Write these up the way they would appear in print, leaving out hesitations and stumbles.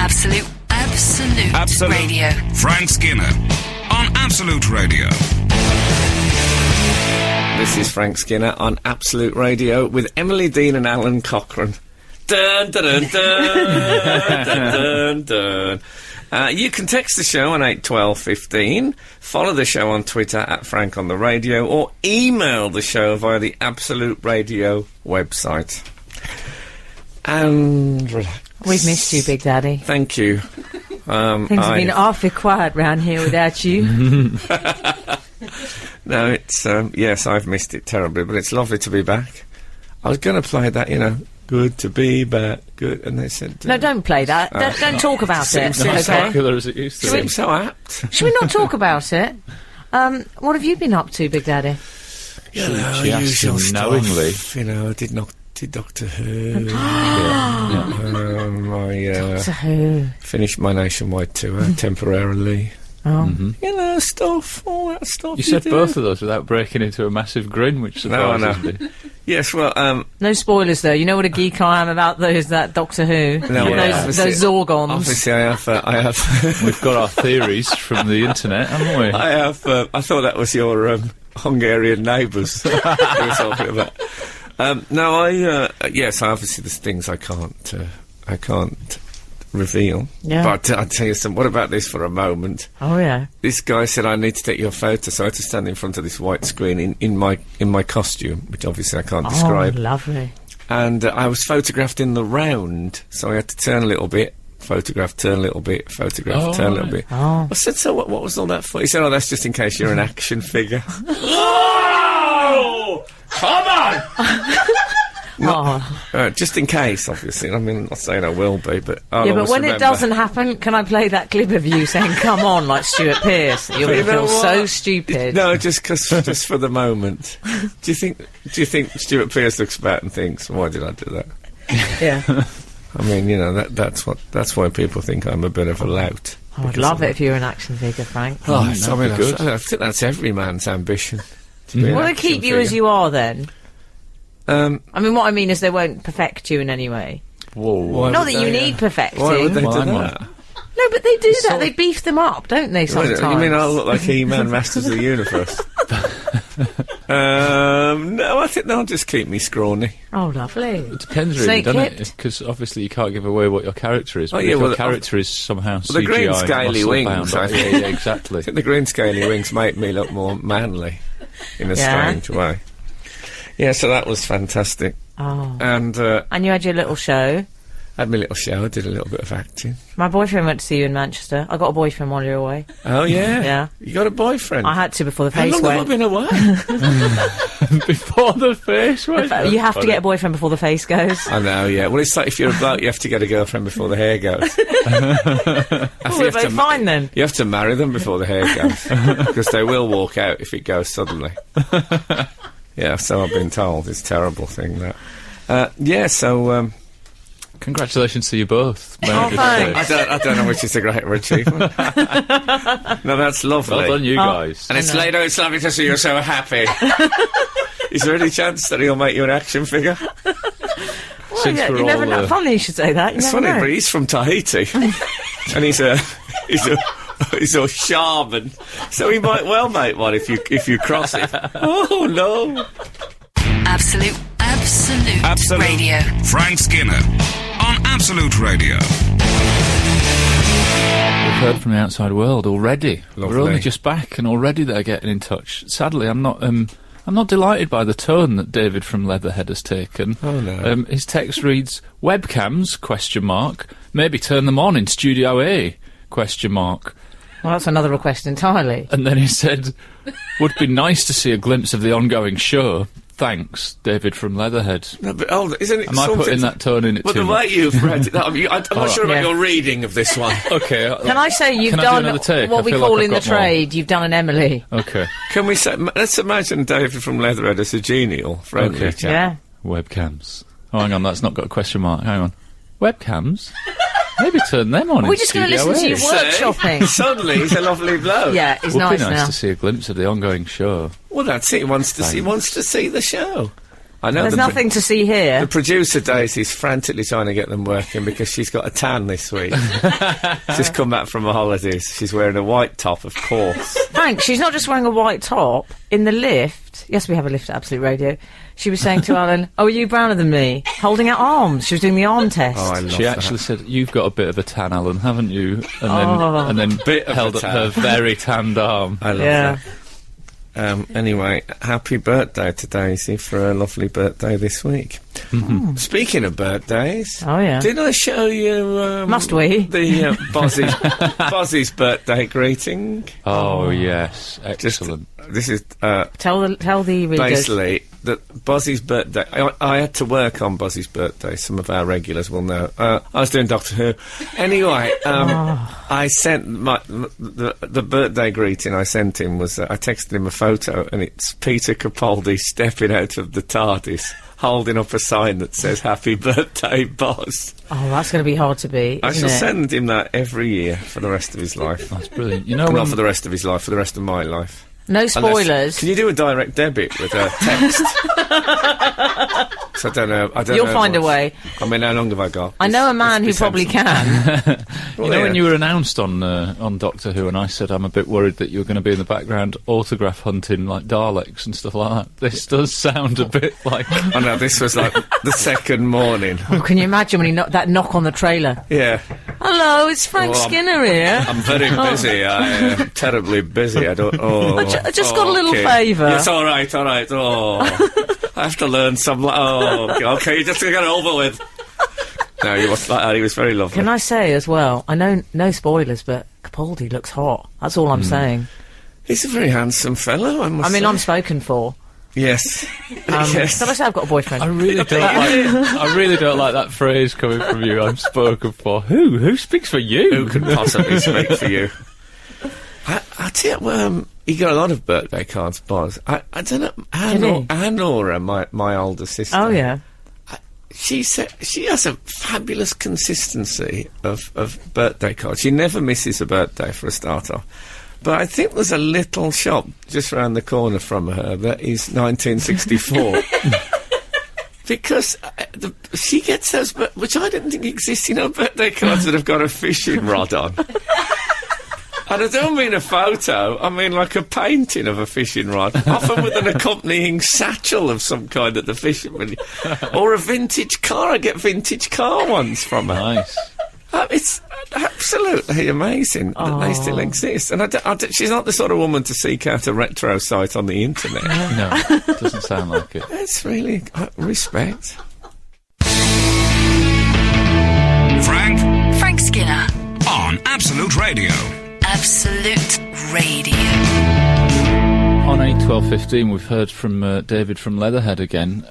Absolute Radio. Frank Skinner on Absolute Radio. This is Frank Skinner on Absolute Radio with Emily Dean and Alan Cochrane. Dun, dun, dun, dun, dun, dun, dun. You can text the show on 81215, follow the show on Twitter at Frank on the Radio, or email the show via the Absolute Radio website. And relax. We've missed you, Big Daddy. Thank you. Things have been awfully quiet round here without you. No, it's, yes, I've missed it terribly, but it's lovely to be back. I was going to play that, you know, good to be back, good, and they said... No, don't play that. Don't talk about it, seems okay? so popular as it used to be. Seems so apt. Should we not talk about it? What have you been up to, Big Daddy? You know, She asked him usual knowingly. stuff, you know, I did Doctor Who. Doctor Who. Finished my nationwide tour temporarily. Oh. You know, stuff, all that stuff. You said do. both of those without breaking into a massive grin, which surprises me. Yes, well, No spoilers, though. You know what a geek I am about that Doctor Who? No, And those Zorgons. obviously I have, We've got our theories from the internet, haven't we? I thought that was your Hungarian neighbours you were talking about. No, yes, obviously there's things I can't reveal. Yeah. But I'll tell you something. What about this for a moment? Oh, yeah. This guy said I need to take your photo, so I had to stand in front of this white screen in my costume, which obviously I can't describe. Oh, lovely. And I was photographed in the round, so I had to turn a little bit, photograph, turn a little bit, photograph, turn a little bit. Oh. I said, so what was all that for? He said, oh, that's just in case you're an action figure. Oh! Come on! Just in case, obviously. I mean, I'm not saying I will be, but I'll Yeah, but always when it remember. doesn't happen, can I play that clip of you saying, come on, like Stuart Pearce? You're going You to know feel so what? stupid. No, just for the moment. Do you think Stuart Pearce looks back and thinks, why did I do that? Yeah. I mean, you know, that's why people think I'm a bit of a lout. I would love it if you were an action figure, Frank. Oh, that'd be good. I think that's every man's ambition. To be an Will they action keep you as figure. you are, then? I I mean, what I mean is they won't perfect you in any way. Whoa. Why Not would that you they, need perfecting. Why would they Well, do hang on. that? No, but they do that. They beef them up, don't they, Wait, sometimes? you mean I'll look like He-Man, Masters of the Universe? No, I think they'll just keep me scrawny. Oh, lovely. It depends really, Snake doesn't hipped? it? Because obviously you can't give away what your character is. Oh, But yeah, if well, your character is somehow the green CGI scaly muscle-bound, wings, I think. yeah, exactly. I think the green scaly wings make me look more manly in a Yeah. strange way. Yeah, so that was fantastic. Oh. And And you had your little show. I had my little show, I did a little bit of acting. My boyfriend went to see you in Manchester. I got a boyfriend while you were away. Oh, yeah? Yeah. You got a boyfriend? I had to before the How face long have I went. been away? Before the face, right? You have to get a boyfriend before the face goes. I know, yeah. Well, it's like if you're a bloke, you have to get a girlfriend before the hair goes. Oh, we're both fine then. You have to marry them before the hair goes. Because they will walk out if it goes suddenly. Yeah, so I've been told. It's a terrible thing, that. Yeah, so... Congratulations to you both. Oh, thanks. I don't know which is a greater achievement. No, that's lovely. Well done, you guys. And it's later, it's lovely to see you're so happy. Is there any chance that he'll make you an action figure? Well, Since yeah, we're you never all, know. Funny you should say that. You It's never funny, know. but he's from Tahiti. And he's a shaman. So he might well make one if you cross it. Oh, no. Absolute Radio. Frank Skinner on Absolute Radio. We've heard from the outside world already. Lovely. We're only just back, and already they're getting in touch. Sadly, I'm not delighted by the tone that David from Leatherhead has taken. Oh, no. His text reads, webcams, ? Maybe turn them on in Studio A, ? Well, that's another request entirely. And then he said, would be nice to see a glimpse of the ongoing show. Thanks, David from Leatherhead. No, but hold on, isn't it Am I something... putting that tone in it But too the much? way you've read it, I'm not sure about Yeah. your reading of this one. Okay. Can I say you've Can I do done another take? what I we feel call like I've in the got more. trade? You've done an Emily. Okay. Can we say... Let's imagine David from Leatherhead as a genial, friendly Okay. chap. Yeah. Webcams. Oh, hang on, that's not got a question mark. Hang on. Webcams? Maybe turn them on. We're in just going to Studio listen to you A. workshopping. Suddenly, he's a lovely bloke. Yeah, it's Would nice be nice now. to see a glimpse of the ongoing show. Well, that's it. He wants to see the show. I know There's the pro- nothing to see here. The producer Daisy's frantically trying to get them working because she's got a tan this week. She's come back from her holidays. She's wearing a white top, of course. Frank, she's not just wearing a white top. In the lift, yes, we have a lift at Absolute Radio, she was saying to Alan, "Oh, are you browner than me?" Holding out arms. She was doing the arm test. Oh, I love She that. actually said, "You've got a bit of a tan, Alan, haven't you?" And Oh. then Bit of held a up tan. her very tanned arm. I love Yeah. that. Anyway, happy birthday to Daisy for her lovely birthday this week. Speaking of birthdays, Oh, yeah. did I show you? Must we? The Bozzy's birthday greeting. Oh yes, Just excellent. this is Tell the readers. basically that Bozzy's birthday. I had to work on Bozzy's birthday. Some of our regulars will know. I was doing Doctor Who. Anyway, I sent the birthday greeting I sent him was I texted him a photo, and it's Peter Capaldi stepping out of the TARDIS, holding up a sign that says "Happy Birthday, Boz." Oh, that's going to be hard to beat, I isn't shall it? send him that every year for the rest of his life. That's brilliant. You know, Not when, for the rest of his life, for the rest of my life. No Unless- spoilers. Can you do a direct debit with a text? So I don't know. You'll know find a much. way. I mean, how long have I got? I know a man who Let's be probably sensible. can. you know when you were announced on Doctor Who, and I said I'm a bit worried that you were going to be in the background autograph hunting like Daleks and stuff like that. This does sound a bit like. Oh no, this was like the second morning. Oh, can you imagine when he that knock on the trailer? Yeah, Hello, it's Frank Well, Skinner here. I'm very busy. I am terribly busy. I don't. Oh, I just got a little okay. favour. It's all right. All right. Oh, I have to learn some. Okay, just to get it over with. No, he was like that. He was very lovely. Can I say as well? I know no spoilers, but Capaldi looks hot. That's all I'm saying. He's a very handsome fellow. I must I mean, say. I'm spoken for. Yes. Yes. Shall I say I've got a boyfriend? I really don't like that phrase coming from you. I'm spoken for. Who speaks for you? Who could possibly speak for you? I tell you, he got a lot of birthday cards, Boz. I don't know. Did he? Nora, my older sister. Oh yeah. She said she has a fabulous consistency of birthday cards. She never misses a birthday for a start off. But I think there's a little shop just round the corner from her that is 1964. Because she gets those, which I didn't think existed, birthday cards that have got a fishing rod on. And I don't mean a photo, I mean like a painting of a fishing rod, often with an accompanying satchel of some kind at the fisherman. Or a vintage car. I get vintage car ones from her. Nice. It's absolutely amazing that they still exist. And she's not the sort of woman to seek out a retro site on the internet. No, doesn't sound like it. It's really respect. Frank Skinner. on Absolute Radio. Absolute Radio. On 8:12:15, we've heard from David from Leatherhead again.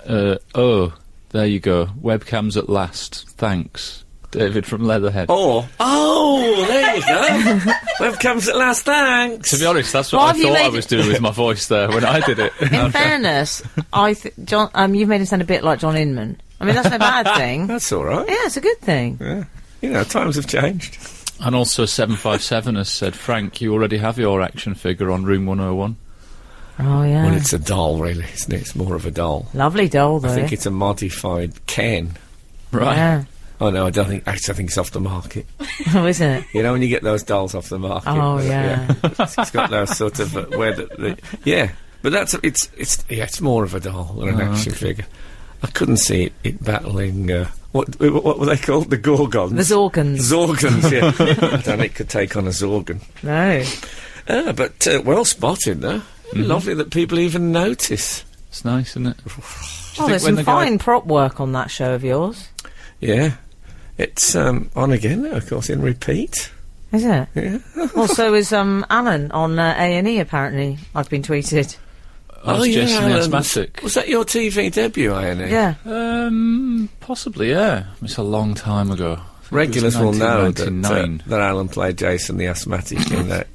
Oh, there you go. Webcams at last. Thanks, David from Leatherhead. Oh, there you go. Webcams at last, thanks. To be honest, that's what Why I have you thought I made was it- doing with my voice there when I did it. In fairness, John, you've made him sound a bit like John Inman. I mean, that's no bad thing. That's all right. Yeah, it's a good thing. Yeah. You know, times have changed. And also 757 has said, Frank, you already have your action figure on Room 101. Oh yeah. Well, it's a doll, really, isn't it? It's more of a doll. Lovely doll though. I think it's a modified Ken. Right. Yeah. Oh, no, I don't think... Actually, I think it's off the market. Oh, isn't it? You know when you get those dolls off the market? Oh, yeah. It's got those sort of... where yeah. But it's more of a doll than an action figure. I couldn't see it battling... what were they called? The Gorgons? The Zorgons. Zorgons, yeah. I don't think it could take on a Zorgon. No. But well spotted, though. Lovely that people even notice. It's nice, isn't it? Oh, there's when some the guy- fine prop work on that show of yours. Yeah. It's on again now, of course, in repeat. Is it? Yeah. Well, so is Alan on A&E, apparently. I've been tweeted. Oh, Jason the Alan. Asthmatic. Was that your TV debut, Ione? Yeah. Possibly, yeah. It's a long time ago. I think it was Regulars will know 1999. that Alan played Jason the Asthmatic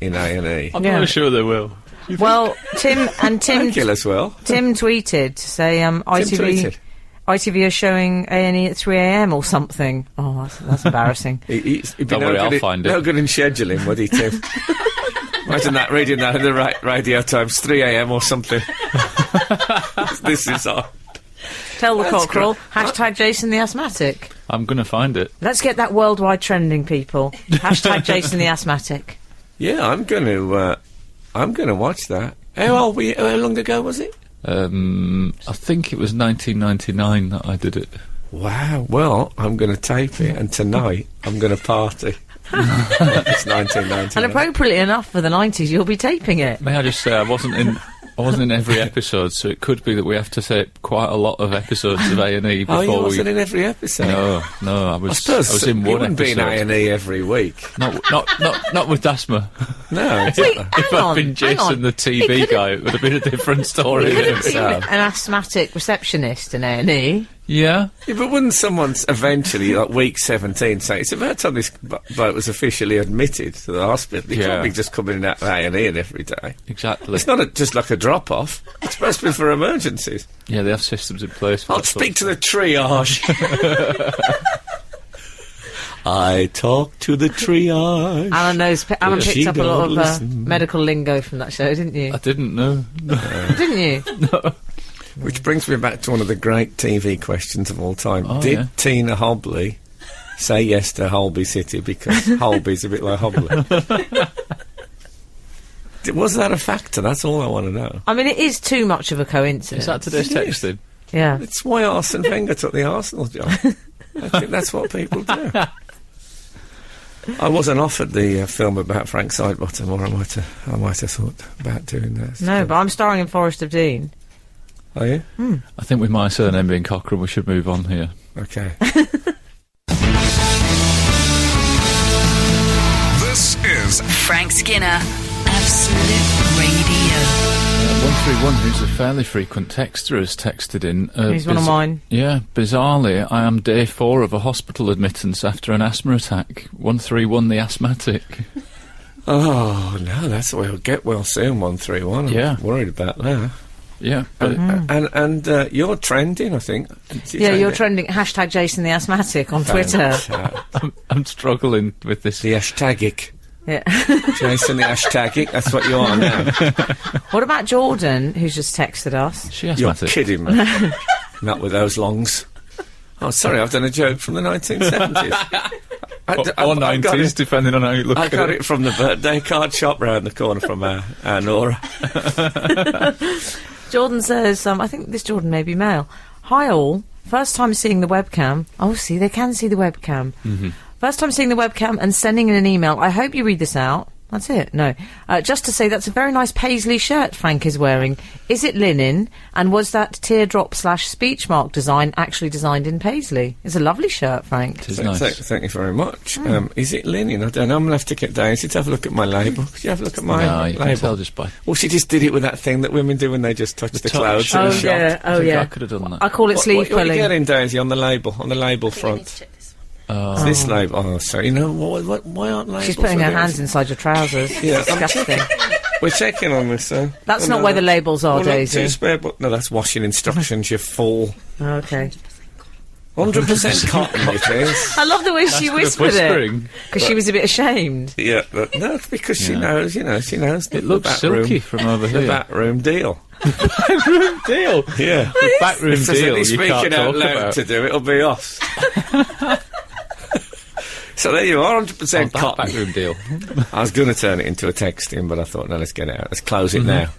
in A&E. I'm Yeah. not sure they will. Well, Tim Regulars will. Tim tweeted to say Tim tweeted. ITV are showing A&E at 3 a.m. or something. Oh, that's embarrassing. He'd be Don't worry, I'll find it. No good in scheduling, would he, Tim? Imagine that, reading that in the radio times, 3 a.m. or something. This is on. Tell the That's cockerel. great. Hashtag Jason the Asthmatic. I'm going to find it. Let's get that worldwide trending, people. Hashtag Jason the Asthmatic. Yeah, I'm going to watch that. How long ago was it? I think it was 1999 that I did it. Wow. Well, I'm going to tape it, and tonight I'm going to party. It's 1999. And appropriately enough for the 90s, you'll be taping it. May I just say I wasn't in every episode, so it could be that we have to tape quite a lot of episodes of A&E before Oh, you we. wasn't in every episode? No, I I was. suppose I was in you one wouldn't be in episode. A&E every week. Not with Dasma. No, exactly. If I'd been Jason the TV guy, it would have been a different story. He could have been so. an asthmatic receptionist in A&E. Yeah. Yeah, but wouldn't someone eventually, like week 17, say, it's about time this bloke was officially admitted to the hospital? He can't Yeah. be just coming in out of A&E every day. Exactly. It's not just like a drop-off. It's supposed to be for emergencies. Yeah, they have systems in place. For I'll that sort speak of to the triage. I talk to the triage. Alan She picked up a lot don't of listen. medical lingo from that show, didn't you? I didn't know. Didn't you? Which brings me back to one of the great TV questions of all time. Oh, Did yeah. Tina Hobley say yes to Holby City because Holby's a bit like Hobley? Was that a factor? That's all I want to know. I mean, it is too much of a coincidence. Is that today's It is. texting? Yeah. It's why Arsene Wenger took the Arsenal job. I think that's what people do. I wasn't offered the film about Frank Sidebottom, or I might have thought about doing that. No, but I'm starring in Forest of Dean. Are you? I think with my surname being Cochrane, we should move on here. Okay. This is Frank Skinner, Absolute Radio. 131, who's a fairly frequent texter, has texted in. He's one of mine. Yeah, bizarrely, I am day 4 of a hospital admittance after an asthma attack. 131, the asthmatic. Oh, no, that's what we'll get well soon, 131. I'm Yeah. worried about that. Yeah, but And you're trending, I think. Yeah, you're trending hashtag Jason the Asthmatic on Twitter. I'm struggling with this. The hashtagic. Yeah. Jason the hashtagic, that's what you are now. What about Jordan, who's just texted us? She You're asthmatic. kidding me. Not with those longs. Oh, sorry, I've done a joke from the 1970s. Or 90s, depending on how you look I at got it. it from the birthday card shop round the corner from our Nora. Jordan says, I think this Jordan may be male. Hi all, first time seeing the webcam. Oh, see, they can see the webcam. First time seeing the webcam and sending in an email. I hope you read this out. That's it. No. Just to say that's a very nice paisley shirt Frank is wearing. Is it linen? And was that teardrop/speech mark design actually designed in paisley? It's a lovely shirt, Frank. It is nice. Thank you very much. Is it linen? I don't know. I'm going to have to get Daisy to have a look at my label. Could you have a look at my No, you can label? tell just by... Well, she just did it with that thing that women do when they just touch the touch. clouds in Oh, a shop. yeah. I Oh, think yeah. I could have done that. I call it sleeve What are you pulling. getting, Daisy, on the label front? Oh. This label. Oh, sorry. You know, why aren't labels? She's putting her on hands this? inside your trousers. Yeah, I'm Disgusting. We're checking on this, sir. That's not where the labels are, Daisy. No, that's washing instructions, you fool. Okay. 100% cotton, it is. I love the way she Bit of whispered it. whispering. Because she was a bit ashamed. Yeah, but no, it's because she Yeah. knows, she knows. It looks silky from over The here. backroom deal. Backroom deal. Yeah. The backroom If there's deal any you speaking can't out talk loud about. to do, it'll be us. So there you are, 100% Oh, that cotton. backroom deal. I was going to turn it into a texting, but I thought, no, let's get it out. Let's close it now.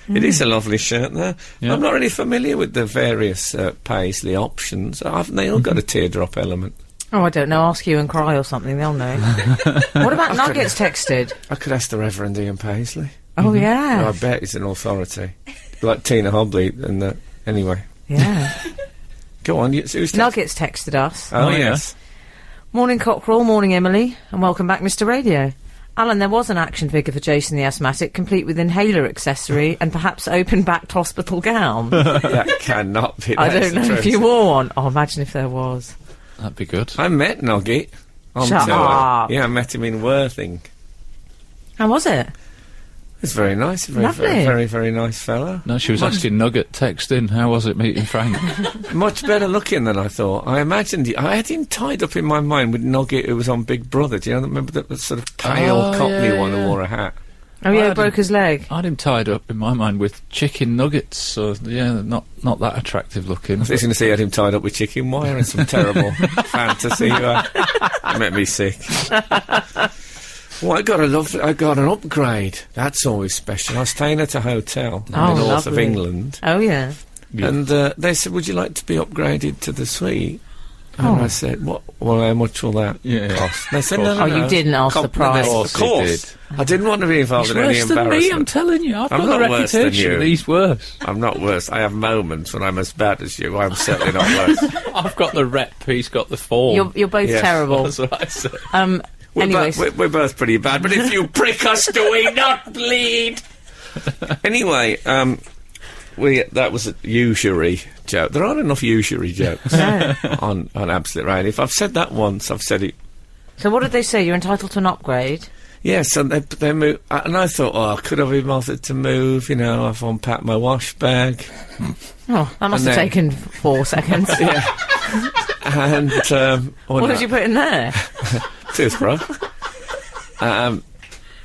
It is a lovely shirt, though. Yeah. I'm not really familiar with the various paisley options. Haven't they all got a teardrop element? Oh, I don't know. Ask you and cry or something. They'll know. What about Nuggets texted? I could ask the Reverend Ian Paisley. Oh, yeah. I bet he's an authority. Like Tina Hobley and the... Anyway. Yeah. Go on, who's texted? Nuggets texted us. Oh, Oh, yeah. yes. Morning, Cockerel. Morning, Emily. And welcome back, Mr. Radio. Alan, there was an action figure for Jason the Asthmatic, complete with inhaler accessory and perhaps open-backed hospital gown. That cannot be. I That's don't know the if truth. you wore one. Oh, imagine if there was. That'd be good. I met Nugget. on Shut tour. up. Yeah, I met him in Worthing. How was it? He's very nice. Very, Lovely. very, very, very nice fellow. No, she was asking Nugget, text in, how was it meeting Frank? Much better looking than I thought. I imagined I had him tied up in my mind with Nugget, who was on Big Brother. Do you know? Remember that sort of pale Oh, Cockney yeah, one yeah. who wore a hat? Oh yeah, I broke his leg. I had him tied up in my mind with chicken nuggets, so yeah, not that attractive looking. I was going to say you had him tied up with chicken wire and some terrible fantasy. It made me sick. Well, I got an upgrade. That's always special. I was staying at a hotel in the north of lovely. England, Oh yeah. and they said, "Would you like to be upgraded to the suite?" And I said, "What? Well, how much will that Yeah. cost?" And they said, "No, no, Oh, no. you didn't ask the price. Of course, I didn't want to be involved He's in any worse than me, I'm embarrassment. telling you. I've I'm got a not worse than reputation. you. He's worse. I'm not worse. I have moments when I'm as bad as you. I'm certainly not worse. I've got the rep, he's got the form. You're both Yes. terrible. That's what I said. Anyways, We're both pretty bad, but if you prick us, do we not bleed? Anyway, that was a usury joke. There aren't enough usury jokes on Absolute Radio. If I've said that once, I've said it. so what did they say? You're entitled to an upgrade. Yes, and they moved, and I thought, could I be bothered to move? You know, I've unpacked my wash bag. Oh, that must have then- taken 4 seconds. Yeah. And What did you put in there? Toothbrush.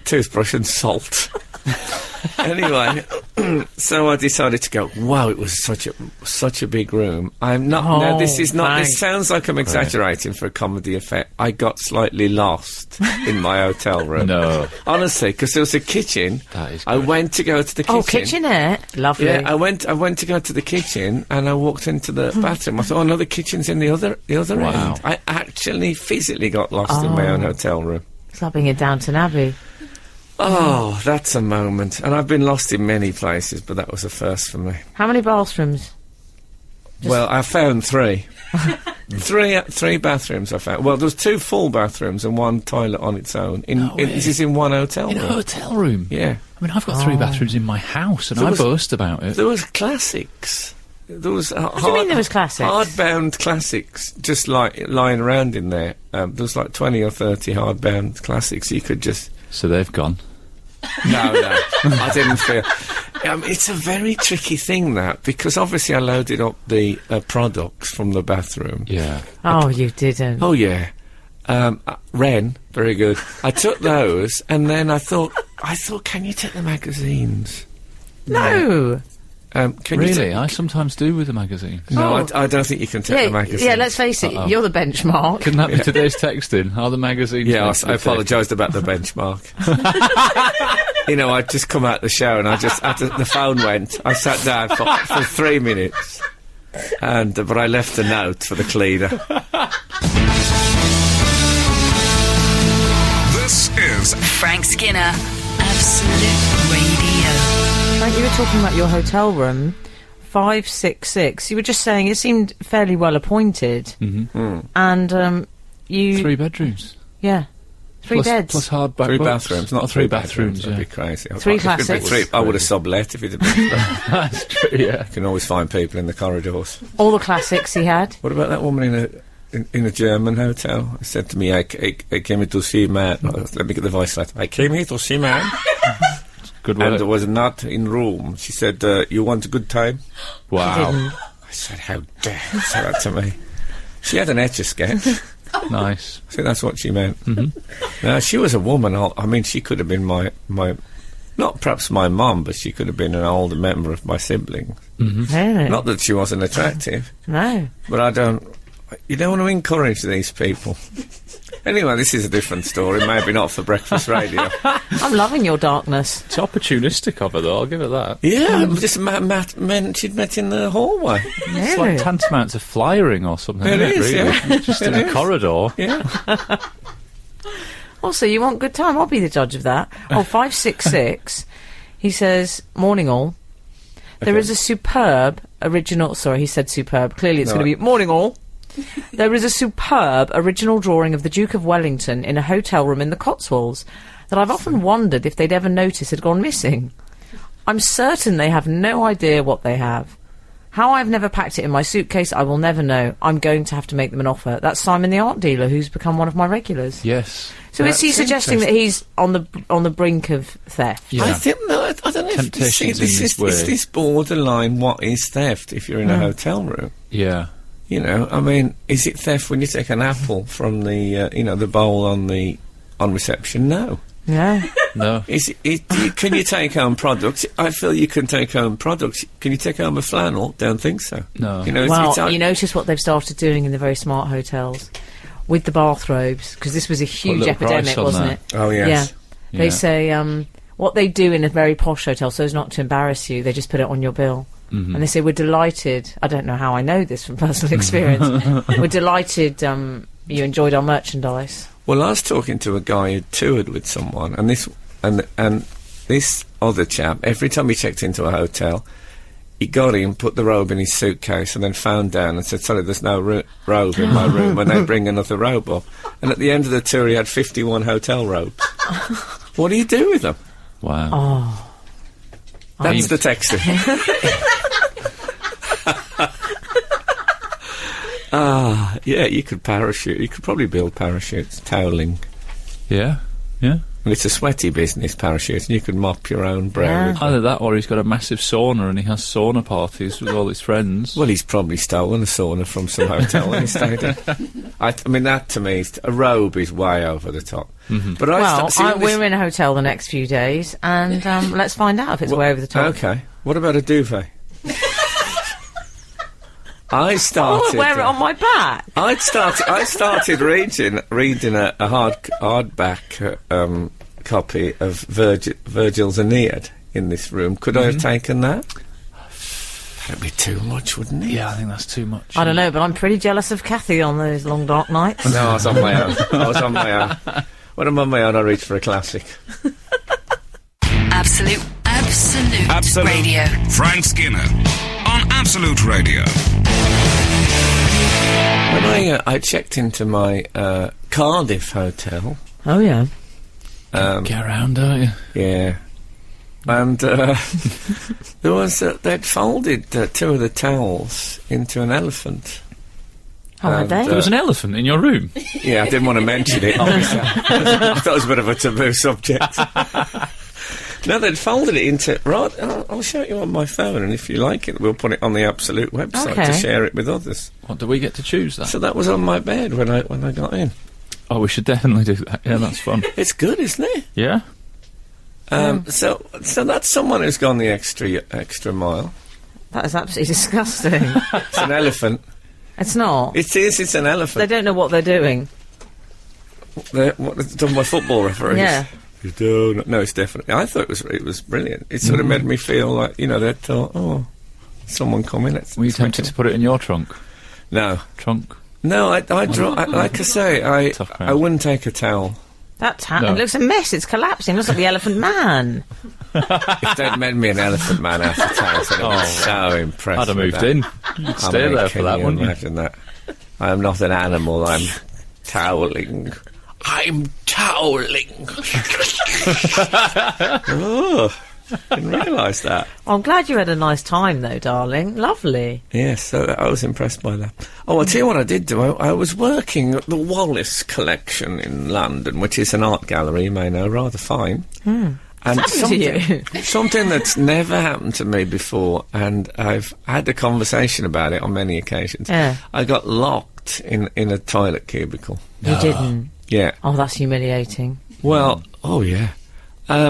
Toothbrush and salt. Anyway, so I decided to go. Wow, it was such a big room. I'm not. No, this is not. thanks. This sounds like I'm exaggerating for a comedy effect. I got slightly lost in my hotel room. No. Honestly, because there was a kitchen. That is I good. went to go to the kitchen. Oh, kitchenette. Lovely. Yeah, I went to go to the kitchen and I walked into the bathroom. I thought, oh no, the kitchen's in the other Wow. end. I actually physically got lost in my own hotel room. It's like being in Downton Abbey. Oh, that's a moment. And I've been lost in many places, but that was a first for me. How many bathrooms? Well, I found 3. three bathrooms I found. Well, there was 2 full bathrooms and 1 toilet on its own. This is in one hotel In a room. hotel room? Yeah. I mean, I've got 3 bathrooms in my house, and There I was- boast about it. There was classics. There was What do you mean there was classics? hardbound classics just like lying around in there. There was like 20 or 30 hardbound classics. You could just So they've gone. no, I didn't feel. It's a very tricky thing that because obviously I loaded up the products from the bathroom. Yeah. Oh, you didn't. Oh yeah, Ren, very good. I took those and then I thought, can you take the magazines? No. Can you Really? take, I sometimes do with a magazine. no, Oh. I don't think you can take the Yeah, magazines. yeah, let's face it, you're the benchmark. Couldn't that be today's texting? Are the magazines? Yeah, meant to I be apologised about the benchmark. You know, I'd just come out the show and after the phone went, I sat down for 3 minutes, but I left a note for the cleaner. This is Frank Skinner, Absolute Radio. Frank, you were talking about your hotel room, 566. You were just saying it seemed fairly well appointed. Mm-hmm. And you... 3 bedrooms. Yeah. 3 beds. Plus hardback 3 books. bathrooms, not Oh, 3 bathrooms. That'd Yeah. be crazy. 3 If it'd been classics. 3, I would have sublet if it had been. That's true. Yeah. You can always find people in the corridors. All the classics he had. What about that woman in a German hotel? Who said to me, I came here to see man. Let me get the voice right. I came here to see man, Good and work. was not in room. She said, "You want a good time?" Wow. Didn't. I said, "How dare you say that to me?" She had an Etch-a-Sketch. Nice. So that's what she meant. Mm-hmm. Now, she was a woman. I mean, she could have been my, not perhaps my mum, but she could have been an older member of my siblings. Really? Not that she wasn't attractive, No. but you don't want to encourage these people. Anyway, this is a different story, maybe not for breakfast radio. I'm loving your darkness. It's opportunistic of her, though. I'll give it that. Yeah, just men she'd met in the hallway. It's like tantamount to flyering or something. It isn't is, really? yeah. Just in It a is. corridor. Yeah. Also, you want good time. I'll be the judge of that. Oh, 566. He says, morning all. There Okay. is a superb original... Sorry, he said superb. Clearly it's No. going to be morning all. There is a superb original drawing of the Duke of Wellington in a hotel room in the Cotswolds that I've often wondered if they'd ever noticed had gone missing. I'm certain they have no idea what they have. How I've never packed it in my suitcase, I will never know. I'm going to have to make them an offer. That's Simon the art dealer, who's become one of my regulars. Yes. So is he That's suggesting that he's on the brink of theft? Yeah. I think no, I don't know. Temptation's If you see, in his way. is this borderline? What is theft? If you're in a hotel room, Yeah. you know, I mean, is it theft when you take an apple from the the bowl on reception? No. Yeah. No. Can you take home products? I feel you can take home products. Can you take home a flannel? Don't think so. No. You know, Well, you notice what they've started doing in the very smart hotels with the bathrobes, because this was a huge little price epidemic, on wasn't that. it? Oh, yes. Yeah. They Yeah. say what they do in a very posh hotel, so as not to embarrass you, they just put it on your bill. And they say, we're delighted. I don't know how I know this from personal experience. We're delighted you enjoyed our merchandise. Well, I was talking to a guy who toured with someone, and this other chap, every time he checked into a hotel, he got in, put the robe in his suitcase, and then phoned down and said, sorry, there's no robe in my room, and they bring another robe up. And at the end of the tour, he had 51 hotel robes. What do you do with them? Wow. Oh. That's the texting. Yeah, you could parachute. You could probably build parachutes, toweling. Yeah. Yeah. And it's a sweaty business, parachute, and you could mop your own brow Yeah. with them. Either that or he's got a massive sauna and he has sauna parties with all his friends. Well, he's probably stolen a sauna from some hotel when he stayed in. I mean, that to me, a robe is way over the top. But We're in a hotel the next few days, and let's find out if it's way over the top. Okay. What about a duvet? I started. Oh, wear it on my back. I started reading a hardback copy of Virgil's Aeneid in this room. Could I have taken that? That'd be too much, wouldn't it? Yeah, I think that's too much. I don't know, but I'm pretty jealous of Kathy on those long dark nights. No, I was on my own. When I'm on my own, I reach for a classic. Absolute Radio. Frank Skinner on Absolute Radio. When I checked into my Cardiff hotel, Oh, yeah. Get around, don't you? yeah, and there was they'd folded two of the towels into an elephant. Oh, had And, they? There was an elephant in your room. Yeah, I didn't want to mention it, obviously. I thought it was a bit of a taboo subject. No, they'd folded it into... Right, I'll show you on my phone, and if you like it, we'll put it on the Absolute website to Okay. share it with others. What, do we get to choose that? So that was on my bed when I got in. Oh, we should definitely do that. Yeah, that's fun. It's good, isn't it? Yeah? So that's someone who's gone the extra mile. That is absolutely disgusting. It's an elephant. It's not. It is, it's an They elephant. don't know what they're doing. What it's done by football referees. Yeah. You don't. No, it's definitely. I thought it was brilliant. It sort of made me feel like, they thought, oh, someone come in. Were you tempted to put it in your trunk? No. Trunk? No, like I say, Tough crowd. I wouldn't take a towel. That No. It looks a mess. It's collapsing. It looks like the Elephant Man. If they'd made me an elephant man out of towels, I'd have been so impressed. I'd have with moved that. in. You'd stay there for that, wouldn't you? Imagine that. I am not an animal. I'm toweling. I'm toweling. Oh, didn't realise that. I'm glad you had a nice time, though, darling. Lovely. Yes, so I was impressed by that. Oh, I'll tell you what I did do. I was working at the Wallace Collection in London, which is an art gallery, you may know, rather fine. And happened to you? something that's never happened to me before, and I've had a conversation about it on many occasions. Yeah. I got locked in a toilet cubicle. You didn't. Yeah. Oh, that's humiliating. Well, oh yeah. My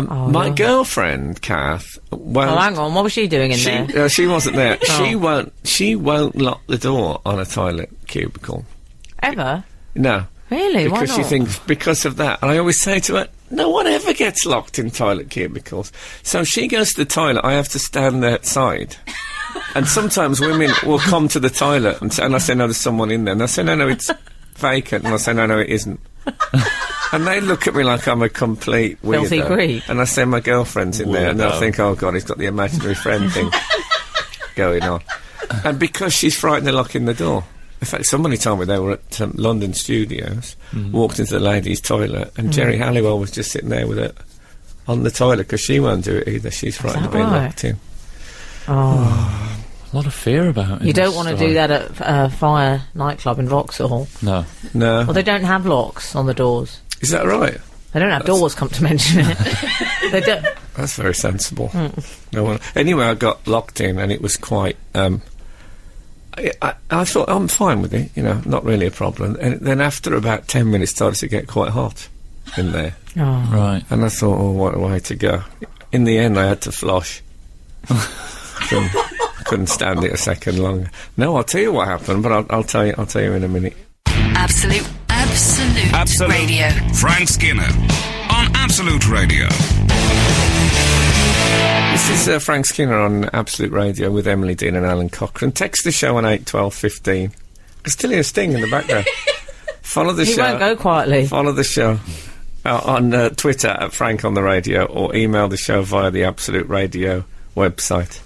no. girlfriend, Kath, won't... Oh, hang on. What was she doing in there? She wasn't there. Oh. She won't lock the door on a toilet cubicle. Ever? No. Really? Why Because she not? thinks because of that. And I always say to her, no one ever gets locked in toilet cubicles. So she goes to the toilet, I have to stand there outside. And sometimes women will come to the toilet and I say, no, there's someone in there. And I say, no, it's vacant. And I say, no, it isn't. And they look at me like I'm a complete weirdo. Filthy creep. And I say, my girlfriend's in there. And they'll Weirdo. think, oh, God, he's got the imaginary friend thing going on. And because she's frightened of locking the door. In fact, somebody told me they were at London Studios, walked into the ladies' toilet, and Jerry Halliwell was just sitting there with it on the toilet because she won't do it either. She's frightened of that being right? locked in. Oh. A lot of fear about it. You don't want to do that at Fire nightclub in Vauxhall. No. No. Well, they don't have locks on the doors. Is that right? They don't have doors, come to mention it. They don't. That's very sensible. No one. Anyway, I got locked in, and it was quite. I thought I'm fine with it, not really a problem. And then after about 10 minutes, it started to get quite hot. in there. Oh. Right. And I thought, oh, what a way to go. In the end, I had to flush. Couldn't stand it a second longer. No, I'll tell you what happened, but I'll tell you in a minute. Absolute Radio. Frank Skinner on Absolute Radio. This is Frank Skinner on Absolute Radio with Emily Dean and Alan Cochrane. Text the show on 8 12 15. I can still hear Sting in the background. Follow the He show. won't go quietly. Follow the show on Twitter at Frank on the Radio, or email the show via the Absolute Radio website.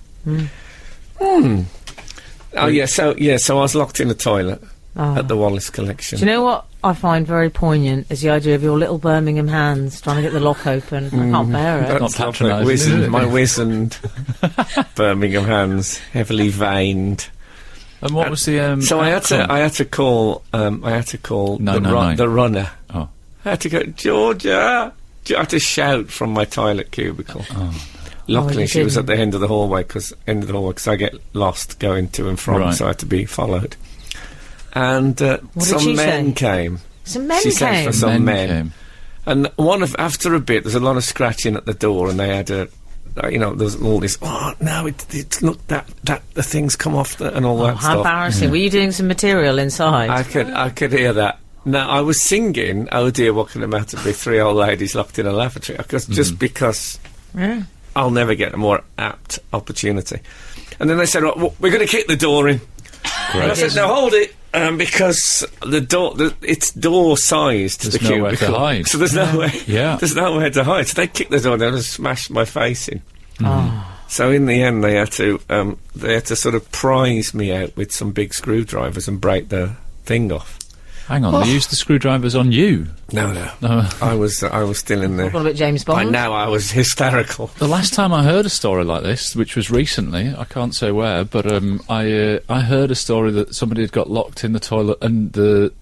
Oh yeah, so I was locked in the toilet at the Wallace Collection. Do you know what I find very poignant is the idea of your little Birmingham hands trying to get the lock open. I can't bear it. Not patronising, is it? My wizened Birmingham hands, heavily veined. And what was the So I had outcome? to call the runner. Oh. I had to go, Georgia. I had to shout from my toilet cubicle. Luckily, you she was at didn't. the end of the hallway because I get lost going to and from, Right. so I had to be followed. And did some she men say? came. Some men She sent came. for some men. came. And after a bit, there's a lot of scratching at the door, and they had there's all this. Oh no! It's look that the things come off and all that How stuff. embarrassing. Were you doing some material inside? I could hear that. Now I was singing. Oh dear, what can the matter be? 3 old ladies locked in a lavatory. Just because Yeah. I'll never get a more apt opportunity. And then they said, well, we're going to kick the door in. And I said, no, hold it. Because the door, it's door sized to There's the nowhere to cubicle, hide. so there's nowhere. Yeah. There's nowhere to hide. So they kicked the door down and smashed my face in. Oh. So in the end, they had to sort of prise me out with some big screwdrivers and break the thing off. Hang on, they used the screwdrivers on you. No. No. I was still in there. Got a bit James By Bond. now, I was hysterical. The last time I heard a story like this, which was recently, I can't say where, but I heard a story that somebody had got locked in the toilet and the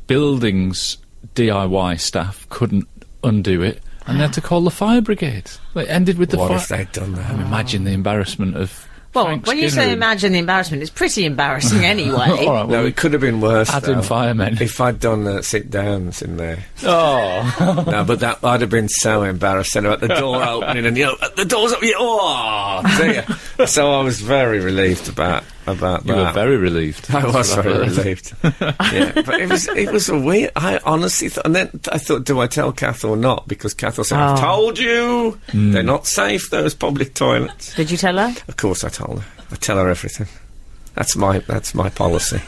building's DIY staff couldn't undo it, and they had to call the fire brigade. It ended with the What fire. if they'd done that? Imagine the embarrassment of. Well, Frank when you Skinner. say imagine the embarrassment, it's pretty embarrassing anyway. All right, well, No, it could have been worse. add in though. firemen. If I'd done sit-downs in there. Oh, No, but I'd have been so embarrassing about the door opening and, the door's open, dear. So I was very relieved about you that. were very relieved. I was That's what very heard. relieved. Yeah, but it was a weird. I honestly thought, and then I thought, do I tell Kath or not? Because Kath will say, I've told you, they're not safe, those public toilets. Did you tell her? Of course I told her. I tell her everything. That's my policy.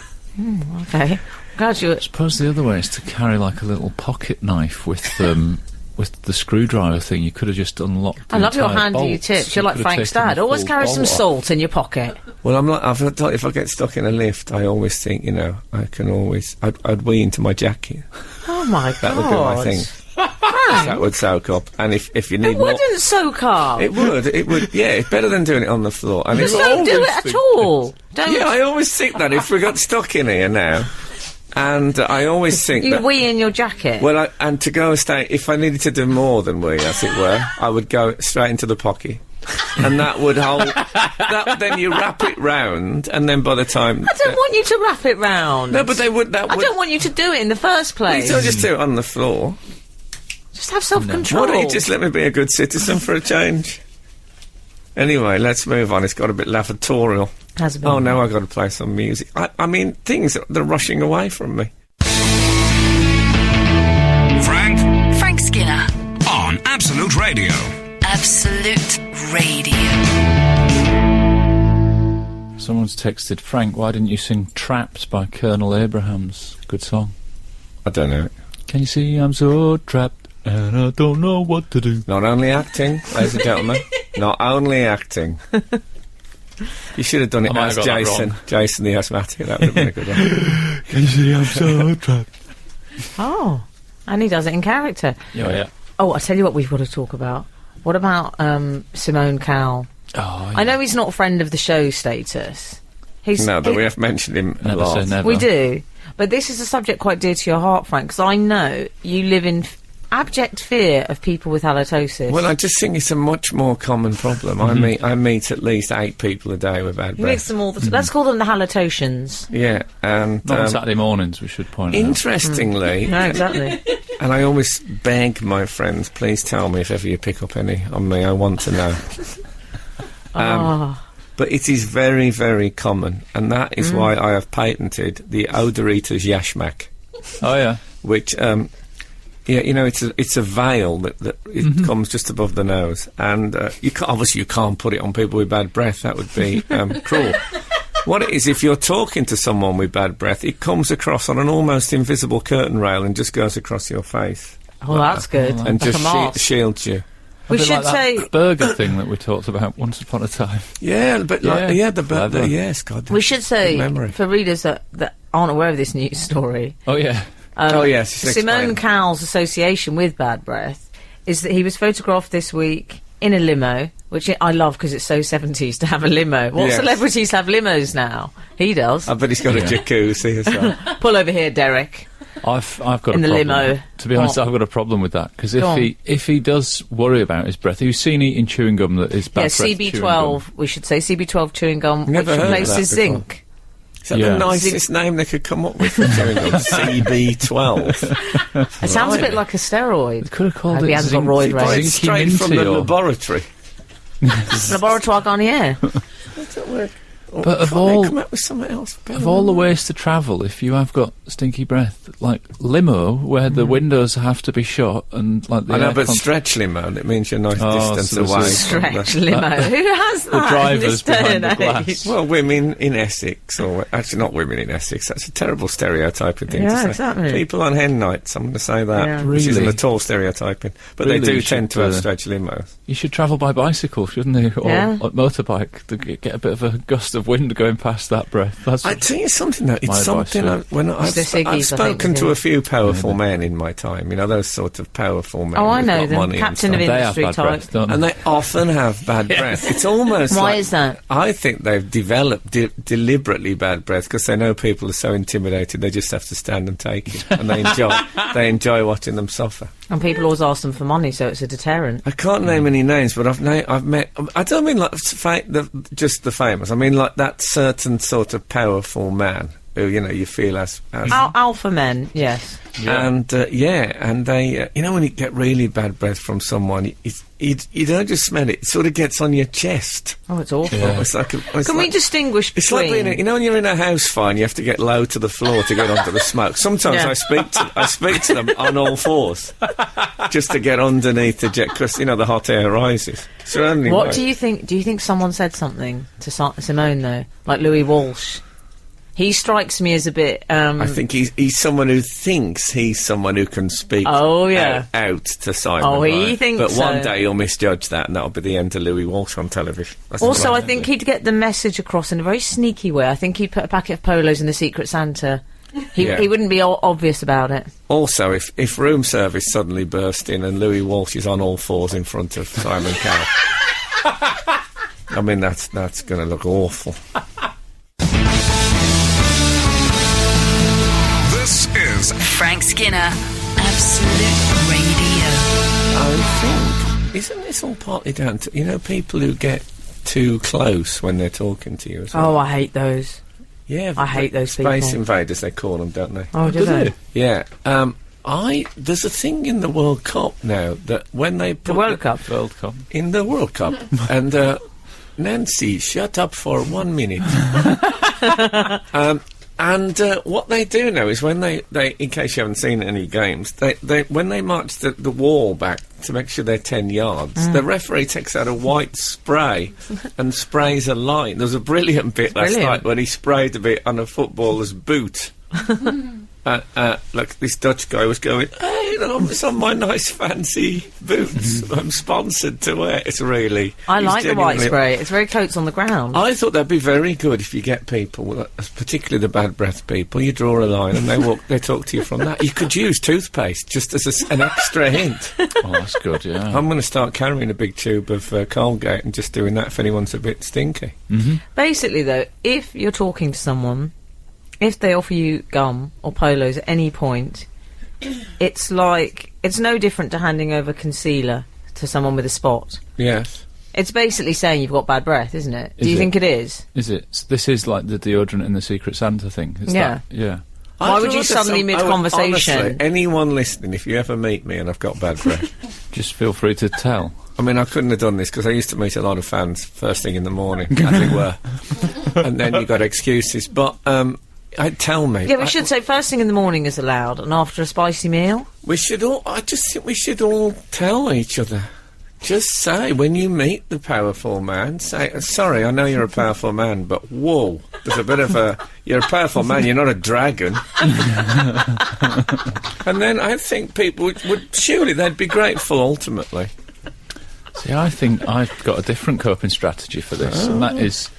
Okay. Glad you. I suppose the other way is to carry like a little pocket knife with the screwdriver thing. You could have just unlocked. I love your entire handy bolts. tips. You're You like could have Frank's taken dad. the Always full carry some bowl off. salt in your pocket. Well, if I get stuck in a lift, I always think, I can always. I'd wee into my jacket. Oh my god. That would be my thing. That would soak up. And if you need It more. wouldn't soak up. It would, yeah, it's better than doing it on the floor. And Just it's don't do always it at think- all. Don't. Yeah, I always think that if we got stuck in here now, and I always think You that. wee in your jacket. Well, and to go if I needed to do more than wee, as it were, I would go straight into the pocket. And that would hold. Then you wrap it round, and then by the time. I don't want you to wrap it round. No, but they would. That I would. don't want you to do it in the first place. You don't just do it on the floor. Just have self-control. Why don't you just let me be a good citizen for a change? Anyway, let's move on. It's got a bit lavatorial. Has been. Oh, now I've got to play some music. I mean, things, they're rushing away from me. Frank Skinner. on Absolute Radio. Absolute Radio. Someone's texted, Frank, why didn't you sing Trapped by Colonel Abrahams? Good song. I don't know. Can you see I'm so trapped and I don't know what to do? Not only acting, ladies and gentlemen. Not only acting. You should have done it I might as have got that Jason. wrong. Jason the asthmatic. That would have been a good one. Can you see I'm so trapped? Oh, and he does it in character. Yeah. Oh, I tell you what, we've got to talk about. What about Simone Cowell? Oh, I know he's not friend of the show status. He's No, but we have mentioned him a Never lot. say never. We do, but this is a subject quite dear to your heart, Frank, because I know you live in abject fear of people with halitosis. Well, I just think it's a much more common problem. I meet at least 8 people a day with bad he makes breath. them all the let's call them the halitotians. Yeah, and Not on Saturday mornings, we should point out. interestingly, No, exactly. And I always beg my friends, please tell me if ever you pick up any on me. I want to know. But it is very, very common, and that is why I have patented the Odoritas Yashmak. Oh, yeah. Which, it's a veil that it comes just above the nose, and obviously you can't put it on people with bad breath. That would be cruel. What it is, if you're talking to someone with bad breath, it comes across on an almost invisible curtain rail and just goes across your face. Oh, that's good. And Like just shields you. We should like say that burger thing that we talked about once upon a time. Yeah, but the burger. Clever. Yes, God. we should say memory. for readers that aren't aware of this news story. Oh, yeah. Yes. Simone Cowell's association with bad breath is that he was photographed this week in a limo, which I love because it's so 70s to have a limo. What Yes. celebrities have limos now? He does. I bet he's got a jacuzzi as well. Pull over here, Derek. I've got In a the problem. limo. To be honest, What? I've got a problem with that because Go on. if he does worry about his breath, he's seen eating chewing gum that is bad Yeah, breath chewing CB12. gum. We should say CB12 chewing gum, Never which heard of replaces that before. zinc. Is that Yeah. the nicest name they could come up with for chewing gum? CB12. It sounds a bit Blimey. like a steroid. They could have called Hope he it hasn't got zinc, roid Buy it rage. straight from Minty the or- laboratory. Laboratoire Garnier. But of Can't all- they come up with something else better Of all the than ways to travel, if you have got stinky breath, like limo, where the windows have to be shut and like the I know, air but con- stretch limo, that means you're a nice Oh, distance so there's away. a Stretch from the- limo. Who has that? the in this drivers day behind and the age? glass. Well, women in Essex, or actually not women in Essex, that's a terrible stereotyping thing to Yeah, say. exactly. People on hen nights, I'm going to say that. Yeah. Which isn't Really? at all stereotyping. But Really, they do you tend should, to have stretch limos. You should travel by bicycle, shouldn't you? Or Yeah. like motorbike to get a bit of a gust of wind going past that breath. That's I tell you something though, My it's something advice, when I've the Siggies, I think, spoken is to it? a few powerful men in my time, you know, those sort of powerful men. Oh, I who've know got them. money and Captain of stuff. they have industry bad type. breath, don't And they? they often have bad breath. It's almost Why like, is that? I think they've developed deliberately bad breath because they know people are so intimidated they just have to stand and take it, and they enjoy watching them suffer. And people always ask them for money, so it's a deterrent. I can't name any names, but I've met. I don't mean like just the famous. I mean like that certain sort of powerful man who you feel as Alpha men, yes. and and they when you get really bad breath from someone, you don't just smell it; it sort of gets on your chest. Oh, it's awful. Yeah. It's like Can we distinguish It's like between... being, when you're in a house fire and you have to get low to the floor to get onto the smoke. Sometimes Yeah. I speak to them on all fours just to get underneath the jet because the hot air rises. Certainly. What do you think? Do you think someone said something to Simone though, like Louis Walsh? He strikes me as a bit. I think he's someone who thinks he's someone who can speak. Oh, yeah. out to Simon. Oh, he right? thinks But one so. day he'll misjudge that, and that'll be the end of Louis Walsh on television. That's Also, what I think he'd get the message across in a very sneaky way. I think he'd put a packet of polos in the Secret Santa. Yeah. He wouldn't be obvious about it. Also, if room service suddenly burst in and Louis Walsh is on all fours in front of Simon Cowell, I mean that's going to look awful. This is Frank Skinner, Absolute Radio. I think isn't this all partly down to people who get too close when they're talking to you as well? Oh, I hate those. Yeah, I hate those Space people. invaders they call them, don't they? Oh, do they? Yeah. There's a thing in the World Cup now that when they put The World Cup. World Cup. in the World Cup, and Nancy, shut up for 1 minute. And what they do now is when they in case you haven't seen any games, they when they march the wall back to make sure they're 10 yards, the referee takes out a white spray and sprays a line. There was a brilliant bit last Brilliant. night when he sprayed a bit on a footballer's boot. Like this Dutch guy was going, hey, it's on my nice fancy boots. I'm sponsored to wear. It's really... I he's like the white genuinely- spray. It's very coats on the ground. I thought that'd be very good if you get people, particularly the bad breath people, you draw a line and they talk to you from that. You could use toothpaste just as an extra hint. Oh, that's good, yeah. I'm going to start carrying a big tube of Colgate and just doing that if anyone's a bit stinky. Basically, though, if you're talking to someone, if they offer you gum or polos at any point, it's no different to handing over concealer to someone with a spot. Yes. It's basically saying you've got bad breath, isn't it? Do Is you it? think it is? Is it? This is like the deodorant in the Secret Santa thing. Is Yeah. That, yeah. Why would you suddenly mid-conversation? Honestly, anyone listening, if you ever meet me and I've got bad breath, Just feel free to tell. I mean, I couldn't have done this because I used to meet a lot of fans first thing in the morning, as it were, and then you got excuses. But tell me. Yeah, we should say first thing in the morning is allowed, and after a spicy meal. We should all. I just think we should all tell each other. Just say when you meet the powerful man, say, "Sorry, I know you're a powerful man, but whoa, there's a bit of a. You're a powerful man. You're not a dragon." And then I think people would surely they'd be grateful ultimately. See, I think I've got a different coping strategy for this, and that is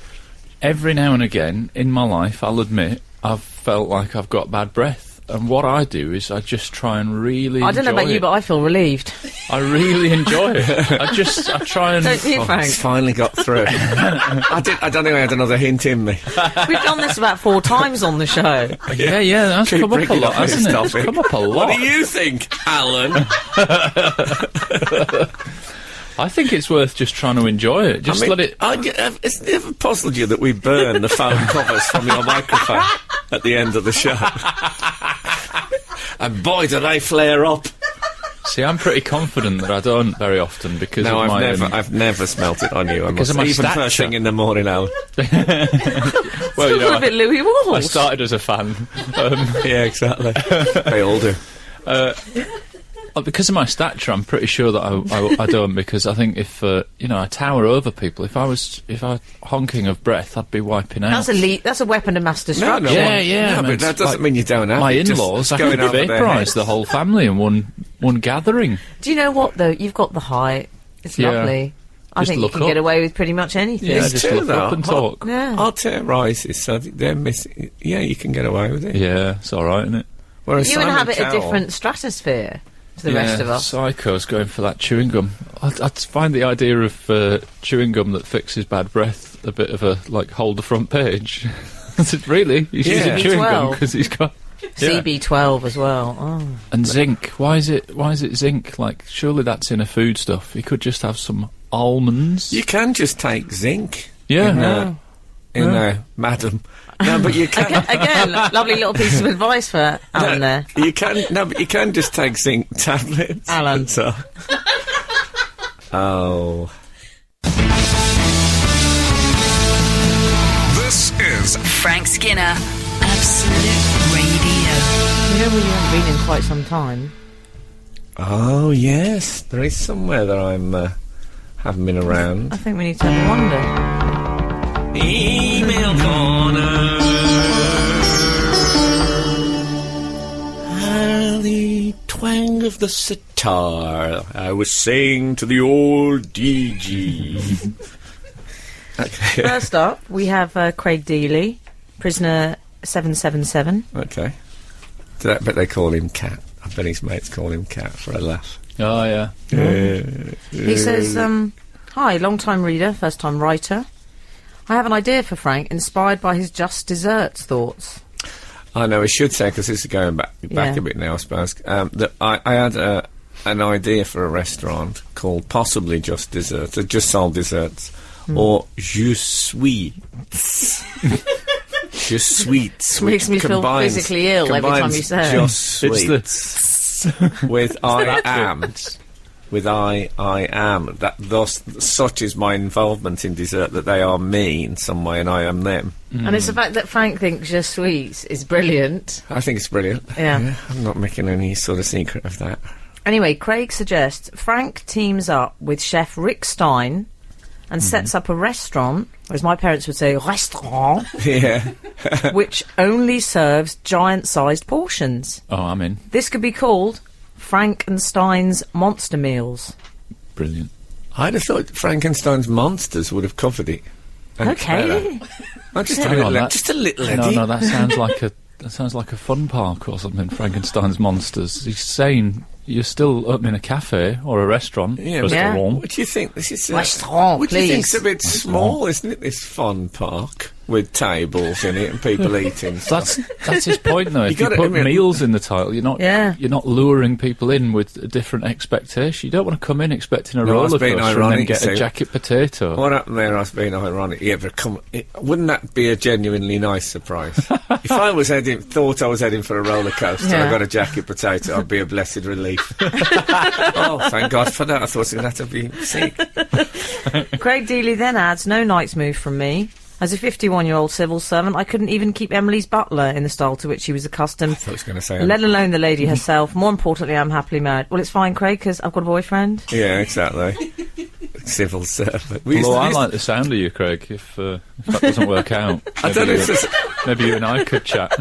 every now and again in my life, I'll admit, I've felt like I've got bad breath. And what I do is I just try and really I don't know about you, but I feel relieved. I really enjoy it. I try and... Don't you, Frank? It's finally got through. I don't think I had another hint in me. We've done this about 4 times on the show. Yeah, that's Keep come up a bringing lot, up this hasn't it? It's topic. come up a lot. What do you think, Alan? I think it's worth just trying to enjoy it. Just let it... It's never puzzled you that we burn the foam covers from your microphone at the end of the show. And boy, do they flare up. See, I'm pretty confident that I don't very often because No, of my... I've never smelt it on you. Because of my even stature. first thing in the morning, Alan. Well, you know, a bit Louis I Walsh. started as a fan. Yeah, exactly. They all do. Because of my stature, I'm pretty sure that I don't, because I think if I tower over people, if I was honking of breath, I'd be wiping out. That's a weapon of mass destruction. No, Yeah, but that doesn't mean you don't have my it, just in-laws. I going could over their vaporise heads. the whole family in one gathering. Do you know what, though? You've got the height. It's Yeah. lovely. I Just think you look can up. get away with pretty much anything. Yeah, It's just true, look though. up and talk. Yeah. Artair rises, so they're missing. Yeah, you can get away with it. Yeah, it's all right, isn't it? Whereas You Simon inhabit a Cowell- different stratosphere to the rest of us. Psychos going for that chewing gum. I'd find the idea of chewing gum that fixes bad breath a bit of a hold the front page. Really, he's using Yeah. chewing gum CB12. because he's got CB12 as well. Oh. and zinc. Why is it zinc? Surely that's in a food stuff. He could just have some almonds. You can just take zinc. Yeah. Madam. No, but you can. Again, lovely little piece of advice for Alan there. You can. No, but you can just take zinc tablets. Alan. So. Oh. This is Frank Skinner, Absolute Radio. You know where you haven't been in quite some time? Oh yes, there is somewhere that I'm haven't been around. I think we need to have a wander. Email corner. The twang of the sitar. I was saying to the old DG. Okay. First up, we have Craig Dealey, prisoner 777. Okay. I bet they call him Cat. I bet his mates call him Cat for a laugh. Oh yeah. He says, hi, long-time reader, first-time writer. I have an idea for Frank, inspired by his Just Desserts thoughts. I know, I should say, because this is going back Yeah. a bit now, I suppose, that I had an idea for a restaurant called possibly Just Desserts, that just sold desserts, or Je suis. Je sweets. Makes me feel physically ill every time you say it. Just It's sweets. With I am. With I am. That thus, such is my involvement in dessert that they are me in some way and I am them. And it's the fact that Frank thinks Just Sweets is brilliant. I think it's brilliant. Yeah. I'm not making any sort of secret of that. Anyway, Craig suggests Frank teams up with chef Rick Stein and sets up a restaurant, or as my parents would say, restaurant, Yeah. which only serves giant-sized portions. Oh, I'm in. This could be called Frankenstein's Monster Meals. Brilliant. I'd have thought Frankenstein's monsters would have covered it. And it's Okay. better. Oh, just, Hang on, just a little No, Eddie. that sounds like a fun park or something. Frankenstein's monsters. He's saying you're still opening a cafe or a restaurant. Yeah, restaurant. What do you think? This is Restaurant, what do you please. think's a bit small, isn't it? This fun park. with tables in it and people eating stuff. That's his point, though. If you gotta put admit- meals in the title, you're not Yeah. you're not luring people in with a different expectation. You don't want to come in expecting a No, I was roller being coaster and then ironic, get you a see. jacket potato. What happened there, I was being ironic. Yeah, but wouldn't that be a genuinely nice surprise? If I thought I was heading for a roller coaster, Yeah. I got a jacket potato, I'd be a blessed relief. Oh, thank God for that. I thought I was going to have to be sick. Craig Dealey then adds, no night's move from me. As a 51-year-old civil servant, I couldn't even keep Emily's butler in the style to which he was accustomed, I thought I was going to say let alone the lady herself. More importantly, I'm happily married. Well, it's fine, Craig, because I've got a boyfriend. Yeah, exactly. Civil servant. Although I like the sound of you, Craig, if that doesn't work out. I don't know if this- Maybe you and I could chat.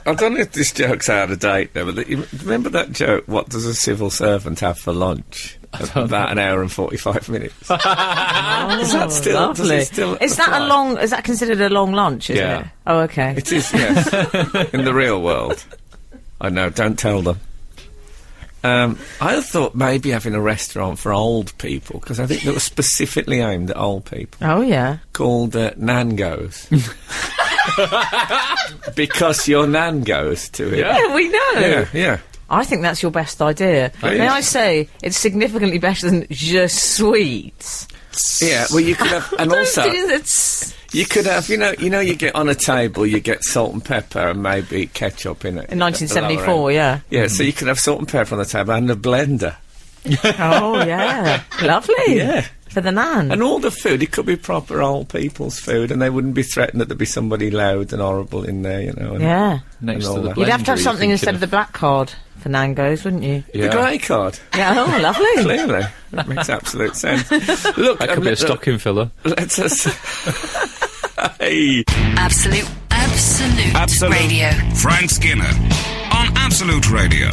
I don't know if this joke's out of date, though, but you remember that joke, what does a civil servant have for lunch? About an hour and 45 minutes. Is that still... does Lovely. it still Is that apply? is that considered a long lunch, is Yeah. it? Oh, okay. It is, yes. In the real world. I know, don't tell them. I thought maybe having a restaurant for old people, because I think that was specifically aimed at old people, Oh, yeah. called Nango's. Because your nan goes to it. Yeah. Yeah, we know. Yeah, yeah. I think that's your best idea. Please. May I say, it's significantly better than just sweets. Yeah, well, you could have... And also... It's You could have, you know, you get on a table, you get salt and pepper and maybe ketchup in it. in at the lower 1974, end. yeah. Yeah, so you could have salt and pepper on the table and a blender. Oh, yeah. Lovely. Yeah. For the nan. And all the food, it could be proper old people's food, and they wouldn't be threatened that there'd be somebody loud and horrible in there, you know. And Yeah. Next And to all the that. You'd have to have blender, something you're instead of the thinking black card for Nango's, wouldn't you? Yeah. The grey card, Yeah, oh, lovely. clearly. That makes absolute sense. Look, That could be a stocking filler. Let's us... Hey. Absolute Radio. Frank Skinner on Absolute Radio.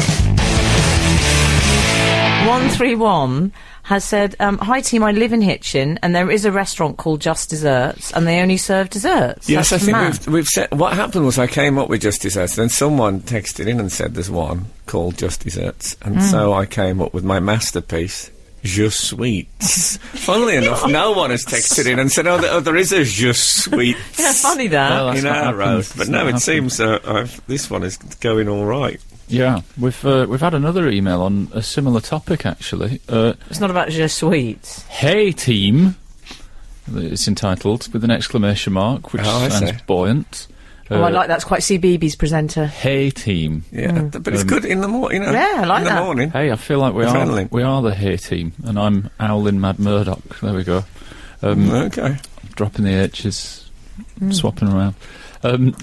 131 has said, hi team, I live in Hitchin and there is a restaurant called Just Desserts and they only serve desserts. Yes, That's I think mad. we've said... What happened was I came up with Just Desserts, then someone texted in and said there's one called Just Desserts, and so I came up with my masterpiece, Just Sweets. Funnily enough, no one has texted in and said, oh, there is a Just Sweets. Yeah, funny that. Well, that's in not our happened. road. It's But not no, it happened. seems this one is going all right. Yeah, we've had another email on a similar topic, actually. It's not about just sweets. Hey team, it's entitled with an exclamation mark, which Oh, I sounds see. buoyant. Oh, I like that's quite CBeebies presenter. Hey team. Yeah, but it's good in the morning, you know. Yeah, I like in that. the morning. Hey, I feel like Adrenaline. we are the Hey team, and I'm Owlin Mad Murdoch. There we go. Okay. Dropping the H's, swapping around.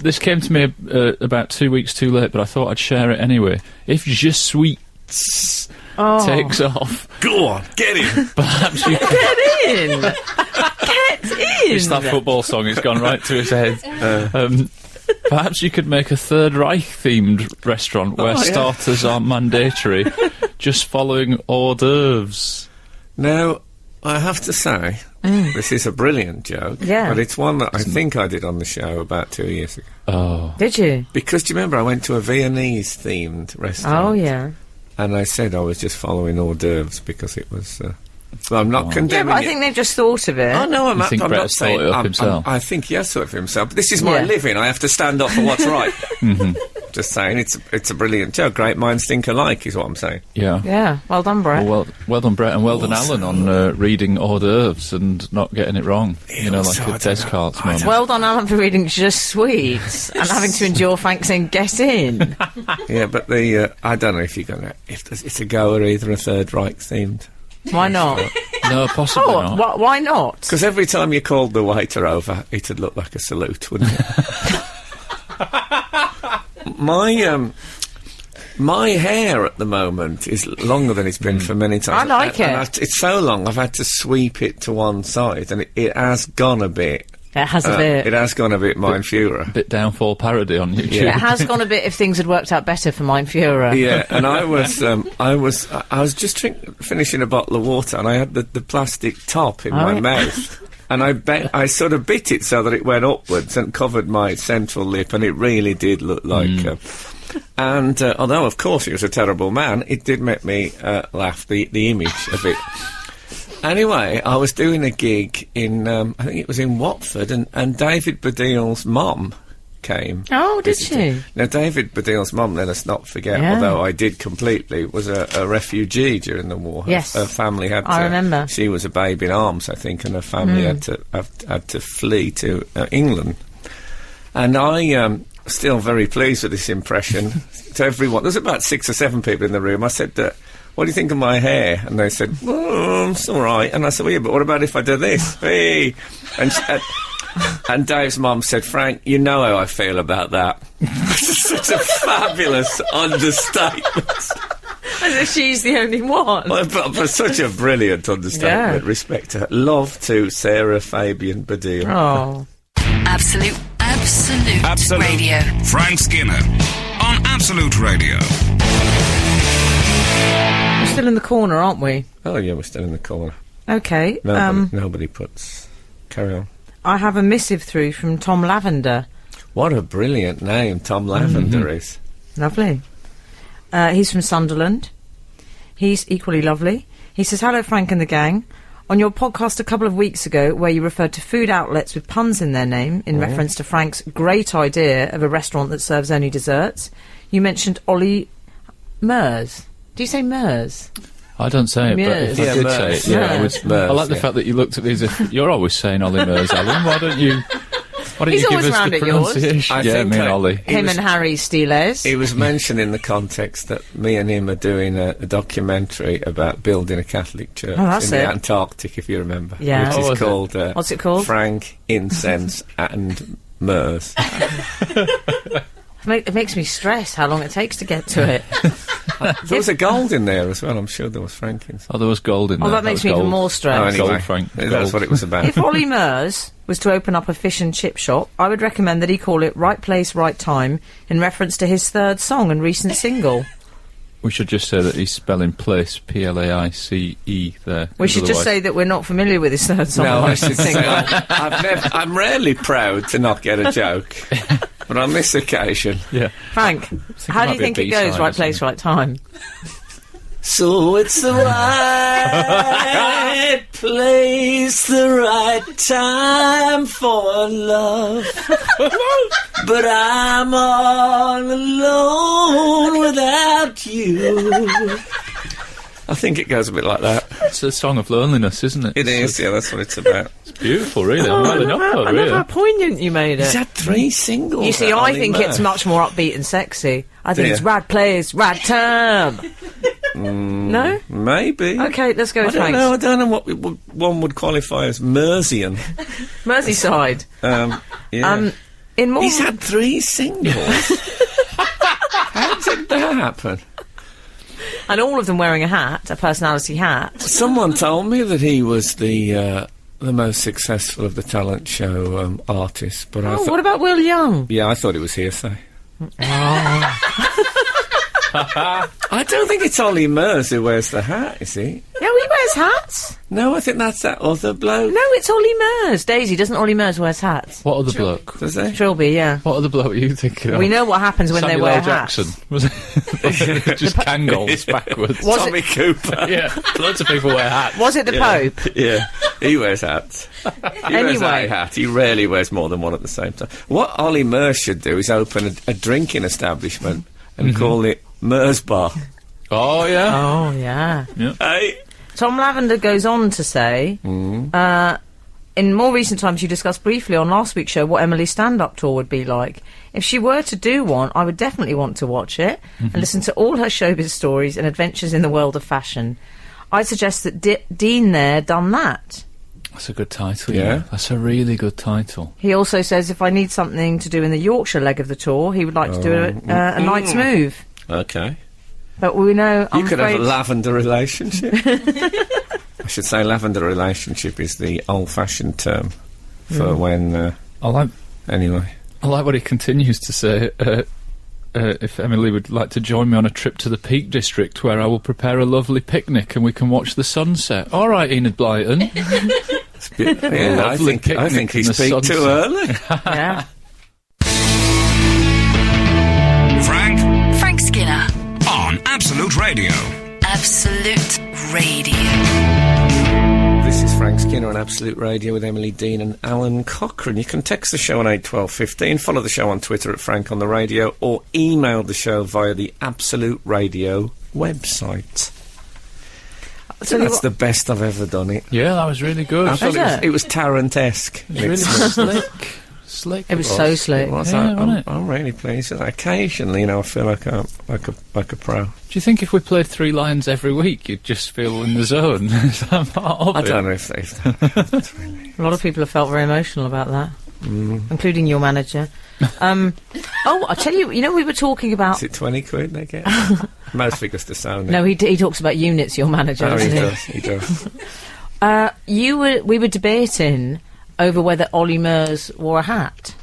This came to me about 2 weeks too late, but I thought I'd share it anyway. If Je Sweets takes off, Go on, get in. perhaps you could... Get in! Get in! It's that football song, it's gone right to his head. Perhaps you could make a Third Reich-themed restaurant where Oh, yeah. starters aren't mandatory, just following hors d'oeuvres. Now, I have to say, this is a brilliant joke. Yeah. But it's one that I think I did on the show about 2 years ago. Oh, Did you? Because, do you remember, I went to a Viennese-themed restaurant. Oh, yeah. And I said I was just following hors d'oeuvres because it was... well, I'm not Yeah, condemning but I it. think they've just thought of it. Oh, no, I'm You think not Brett has saying... thought it up himself? I think he has thought it for himself. But this is my Yeah. living. I have to stand up for what's right. Just saying, it's a brilliant joke. Great minds think alike, is what I'm saying. yeah. Yeah, well done, Brett. Well done, Brett, and well done, Alan, on reading hors d'oeuvres and not getting it wrong. You know, also, like I a don't know. Descartes moment. Well done, Alan, for reading Just Sweets and having to endure Frank saying, get in. Yeah, but I don't know if you're going to... If it's a go or either a Third Reich themed. Why not? No, possibly Oh, not. why not? Because every time you called the waiter over, it'd look like a salute, wouldn't it? My hair at the moment is longer than it's been for many times. I like it. It's so long, I've had to sweep it to one side, and it has gone a bit. It has a bit. It has gone a bit Mein Führer. Bit downfall parody on YouTube. It has gone a bit if things had worked out better for Mein Führer. Yeah, and I was just finishing a bottle of water, and I had the plastic top in my yeah. mouth. And I sort of bit it so that it went upwards and covered my central lip, and it really did look like... and although, of course, he was a terrible man, it did make me laugh, the image of it. Anyway, I was doing a gig in, I think it was in Watford, and David Baddiel's mum came. Oh, did visiting. she? Now, David Baddiel's mum, let us not forget, Yeah. although I did completely, was a refugee during the war. Yes. Her family had to... I remember. She was a babe in arms, I think, and her family had to flee to England. And I still very pleased with this impression to everyone. There's about 6 or 7 people in the room. I said, what do you think of my hair? And they said, well, it's all right. And I said, well, yeah, but what about if I do this? Hey. And Dave's mum said, Frank, you know how I feel about that. Such a fabulous understatement. As if she's the only one. But such a brilliant understatement. Yeah. Respect to her. Love to Sarah Fabian Baddiel. Oh. Absolute Radio. Frank Skinner on Absolute Radio. We're still in the corner, aren't we? Oh, yeah, we're still in the corner. Okay. Nobody puts... Carry on. I have a missive through from Tom Lavender. What a brilliant name Tom Lavender is. Lovely. He's from Sunderland. He's equally lovely. He says, hello, Frank and the gang. On your podcast a couple of weeks ago, where you referred to food outlets with puns in their name, in reference to Frank's great idea of a restaurant that serves only desserts, you mentioned Ollie Mers. Do you say Mers? I don't say it, but if I did say it, yeah, I would. Mers, I like the fact that you looked at me as if you're always saying Ollie Mers, Alan. Why don't you He's give always us round the at yours. pronunciation? I Yeah, think me and Ollie. Him and Harry Steelers. He was mentioned in the context that me and him are doing a documentary about building a Catholic church Oh, that's in the it. Antarctic, if you remember. Yeah. Which Oh, is was it? called... What's it called? Frank, Incense and Mers. It makes me stress how long it takes to get to it. There was a gold in there as well. I'm sure there was frankincense. Oh, there was gold in there. Oh, that makes was me even gold. more Oh, stressed. anyway, Gold, Frank, that's gold. what it was about. If Ollie Mers was to open up a fish and chip shop, I would recommend that he call it Right Place, Right Time, in reference to his third song and recent single. We should just say that he's spelling place, Plaice there. We should just Otherwise- say that we're not familiar with his third song No, and I recent should say single. I'm rarely proud to not get a joke. But on this occasion... Yeah. Frank, how do you might be a think it goes, B-side Right or Place, Right Time? So it's the right place, the right time for love. But I'm all alone without you. I think it goes a bit like that. It's a song of loneliness, isn't it? It is, yeah, that's what it's about. It's beautiful, really. I'm welling up I over love how here. pointent you made He's it. had 3 singles. You see, that I Ollie think it's Murs. much more upbeat and sexy. I think Do it's you? Right Place, Right Time. No? Maybe. Okay, let's go I with don't Frank's. know. I don't know what one would qualify as Mersian. Merseyside. Yeah. In more... He's had 3 singles. How did that happen? And all of them wearing a hat, a personality hat. Someone told me that he was the most successful of the talent show artists, but I Oh, thought, what about Will Young? yeah, I thought it was hearsay. I don't think it's Ollie Murs who wears the hat, is he? Yeah, he wears hats. No, I think that's that other bloke. No, it's Ollie Murs. Daisy, doesn't Ollie Murs wears hats? What other bloke? Does he? Trilby, yeah. What other bloke are you thinking of? We know what happens when Samuel they wear L. hats. Jackson. Was it? Just Kangolds backwards. Was Tommy it- Cooper. Yeah, loads of people wear hats. Was it the Pope? Yeah, he wears hats. He wears Anyway. a hat. He rarely wears more than one at the same time. What Ollie Murs should do is open a drinking establishment and call it Murs Bar. Oh, yeah. Oh, yeah. Hey, Tom Lavender goes on to say, in more recent times you discussed briefly on last week's show what Emily's stand-up tour would be like. If she were to do one, I would definitely want to watch it and listen to all her showbiz stories and adventures in the world of fashion. I suggest that Dean there done that. That's a good title, Yeah. yeah. That's a really good title. He also says if I need something to do in the Yorkshire leg of the tour, he would like to do a night's move. okay. But we know, You could have a lavender relationship. I should say lavender relationship is the old-fashioned term for when... I like anyway. what he continues to say. If Emily would like to join me on a trip to the Peak District, where I will prepare a lovely picnic and we can watch the sunset. All right, Enid Blyton. Yeah, I Lovely think picnic he in the speak sunset. too early. yeah. Frank Skinner. on Absolute Radio. Absolute Radio. This is Frank Skinner on Absolute Radio with Emily Dean and Alan Cochrane. You can text the show on 81215, follow the show on Twitter at Frank on the Radio, or email the show via the Absolute Radio website. So that's the best I've ever done it. Yeah, that was really good. I thought it was Tarrant-esque. It was really slick. It was so slick. I'm really pleased with that. Occasionally, I feel like a pro. Do you think if we played 3 lines every week, you'd just feel in the zone? Is that part of it? I don't know if they've really. A lot of people have felt very emotional about that, including your manager. I tell you, we were talking about... Is it 20 quid they get? Mostly because the sound. No, he talks about units, your manager, doesn't he does. We were debating over whether Ollie Murs wore a hat.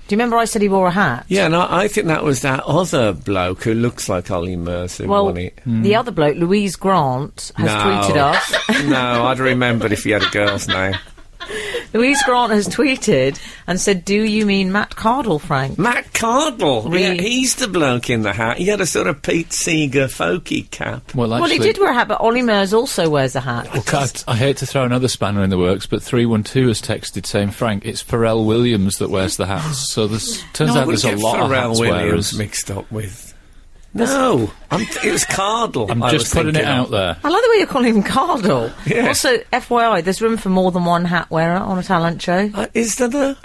Do you remember I said he wore a hat? Yeah, no, I think that was that other bloke who looks like Ollie Murs who won it. The other bloke, Louise Grant, has tweeted us. No, I'd remembered if he had a girl's name. Louise Grant has tweeted and said, "Do you mean Matt Cardle, Frank?" Matt Cardle? Really? Yeah, he's the bloke in the hat. He had a sort of Pete Seeger folky cap. Well, actually, he did wear a hat, but Ollie Murs also wears a hat. Well, I hate to throw another spanner in the works, but 312 has texted saying, Frank, it's Pharrell Williams that wears the hats. So turns out there's a lot of hats Williams mixed up with... No, it was Cardle. I'm just putting it out there. I like the way you're calling him Cardle. Yeah. Also, FYI, there's room for more than one hat wearer on a talent show. Is there though?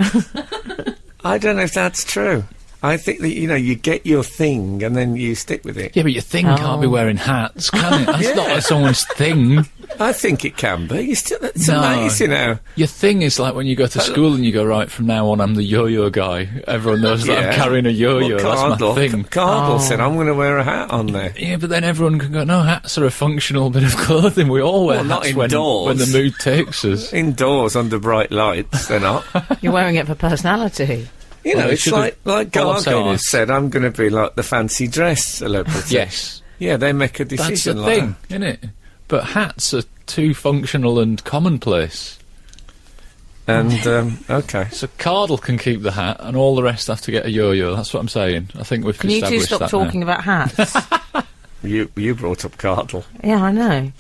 I don't know if that's true. I think that, you get your thing and then you stick with it. Yeah, but your thing can't be wearing hats, can it? That's not like someone's thing. I think it can be. It's amazing how... Your thing is like when you go to school and you go, right, from now on I'm the yo-yo guy. Everyone knows that I'm carrying a yo-yo. That's my thing. Cardle said, I'm going to wear a hat on there. Yeah, but then everyone can go, no, hats are a functional bit of clothing. We all wear hats not indoors. when the mood takes us. Indoors, under bright lights, they're not. You're wearing it for personality. It's like Gaga said, I'm going to be like the fancy dress celebrity. Yes. Yeah, they make a decision like that. That's the thing, isn't it? But hats are too functional and commonplace. And, okay. So Cardle can keep the hat and all the rest have to get a yo-yo. That's what I'm saying. I think we've established that. Can you two stop talking about hats? You brought up Cardle. Yeah, I know.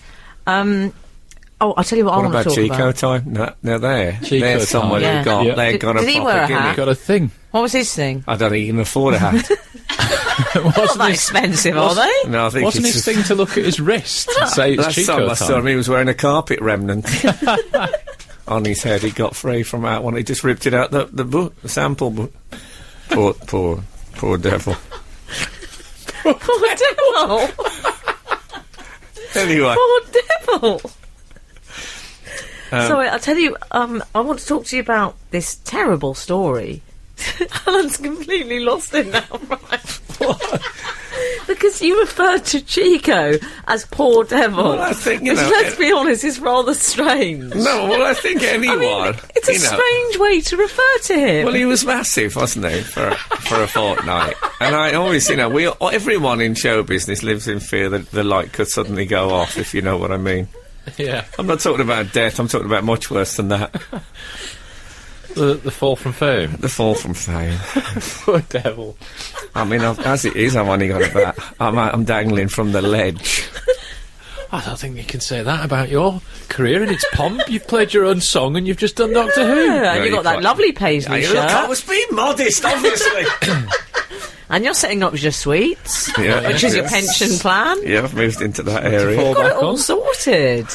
I'll tell you what I want to talk about. What about Chico time? No, they're someone who got a Did he wear a hat? Got a thing. What was his thing? I don't think he can afford a hat. Not that expensive, are they? No, I think wasn't his thing to look at his wrist and say it's Chico time? Last time I saw him, he was wearing a carpet remnant on his head. He got free from that one. He just ripped it out the sample book. Poor devil. Poor devil. Anyway. Poor devil. Sorry, I'll tell you, I want to talk to you about this terrible story. Alan's completely lost it now, right? What? Because you referred to Chico as poor devil. Well, I think, which, let's be honest, is rather strange. No, well, I think anyone... it's a strange way to refer to him. Well, he was massive, wasn't he, for a fortnight? And I always, everyone in show business lives in fear that the light could suddenly go off, if you know what I mean. Yeah. I'm not talking about death, I'm talking about much worse than that. The fall from fame? The fall from fame. Poor devil. I mean, as it is, I've only got about... I'm dangling from the ledge. I don't think you can say that about your career in its pomp. You've played your own song and you've just done Doctor Who. Yeah, and you've got that lovely paisley shirt. Look, I was being modest, obviously. And you're setting up your suites, which is your pension plan. Yeah, I've moved into that area. You've got it all sorted.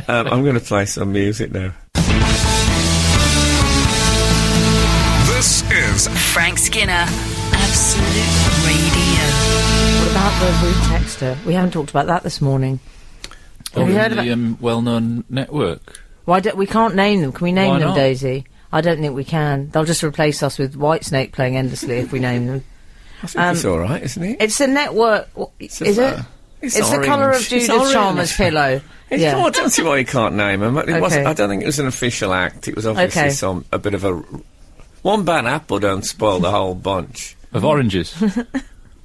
I'm going to play some music now. This is Frank Skinner, Absolute Radio. What about the Ruth Texter? We haven't talked about that this morning. Have you heard about the well-known network? We can't name them. Can we name Why them, not? Daisy? I don't think we can. They'll just replace us with Whitesnake playing endlessly if we name them. I think it's all right, isn't it? It's a network. Is it? It's the colour of Judith Chalmers' pillow. Yeah. I don't see why you can't name them. I don't think it was an official act. It was obviously a bit of a... One bad apple don't spoil the whole bunch. Of oranges?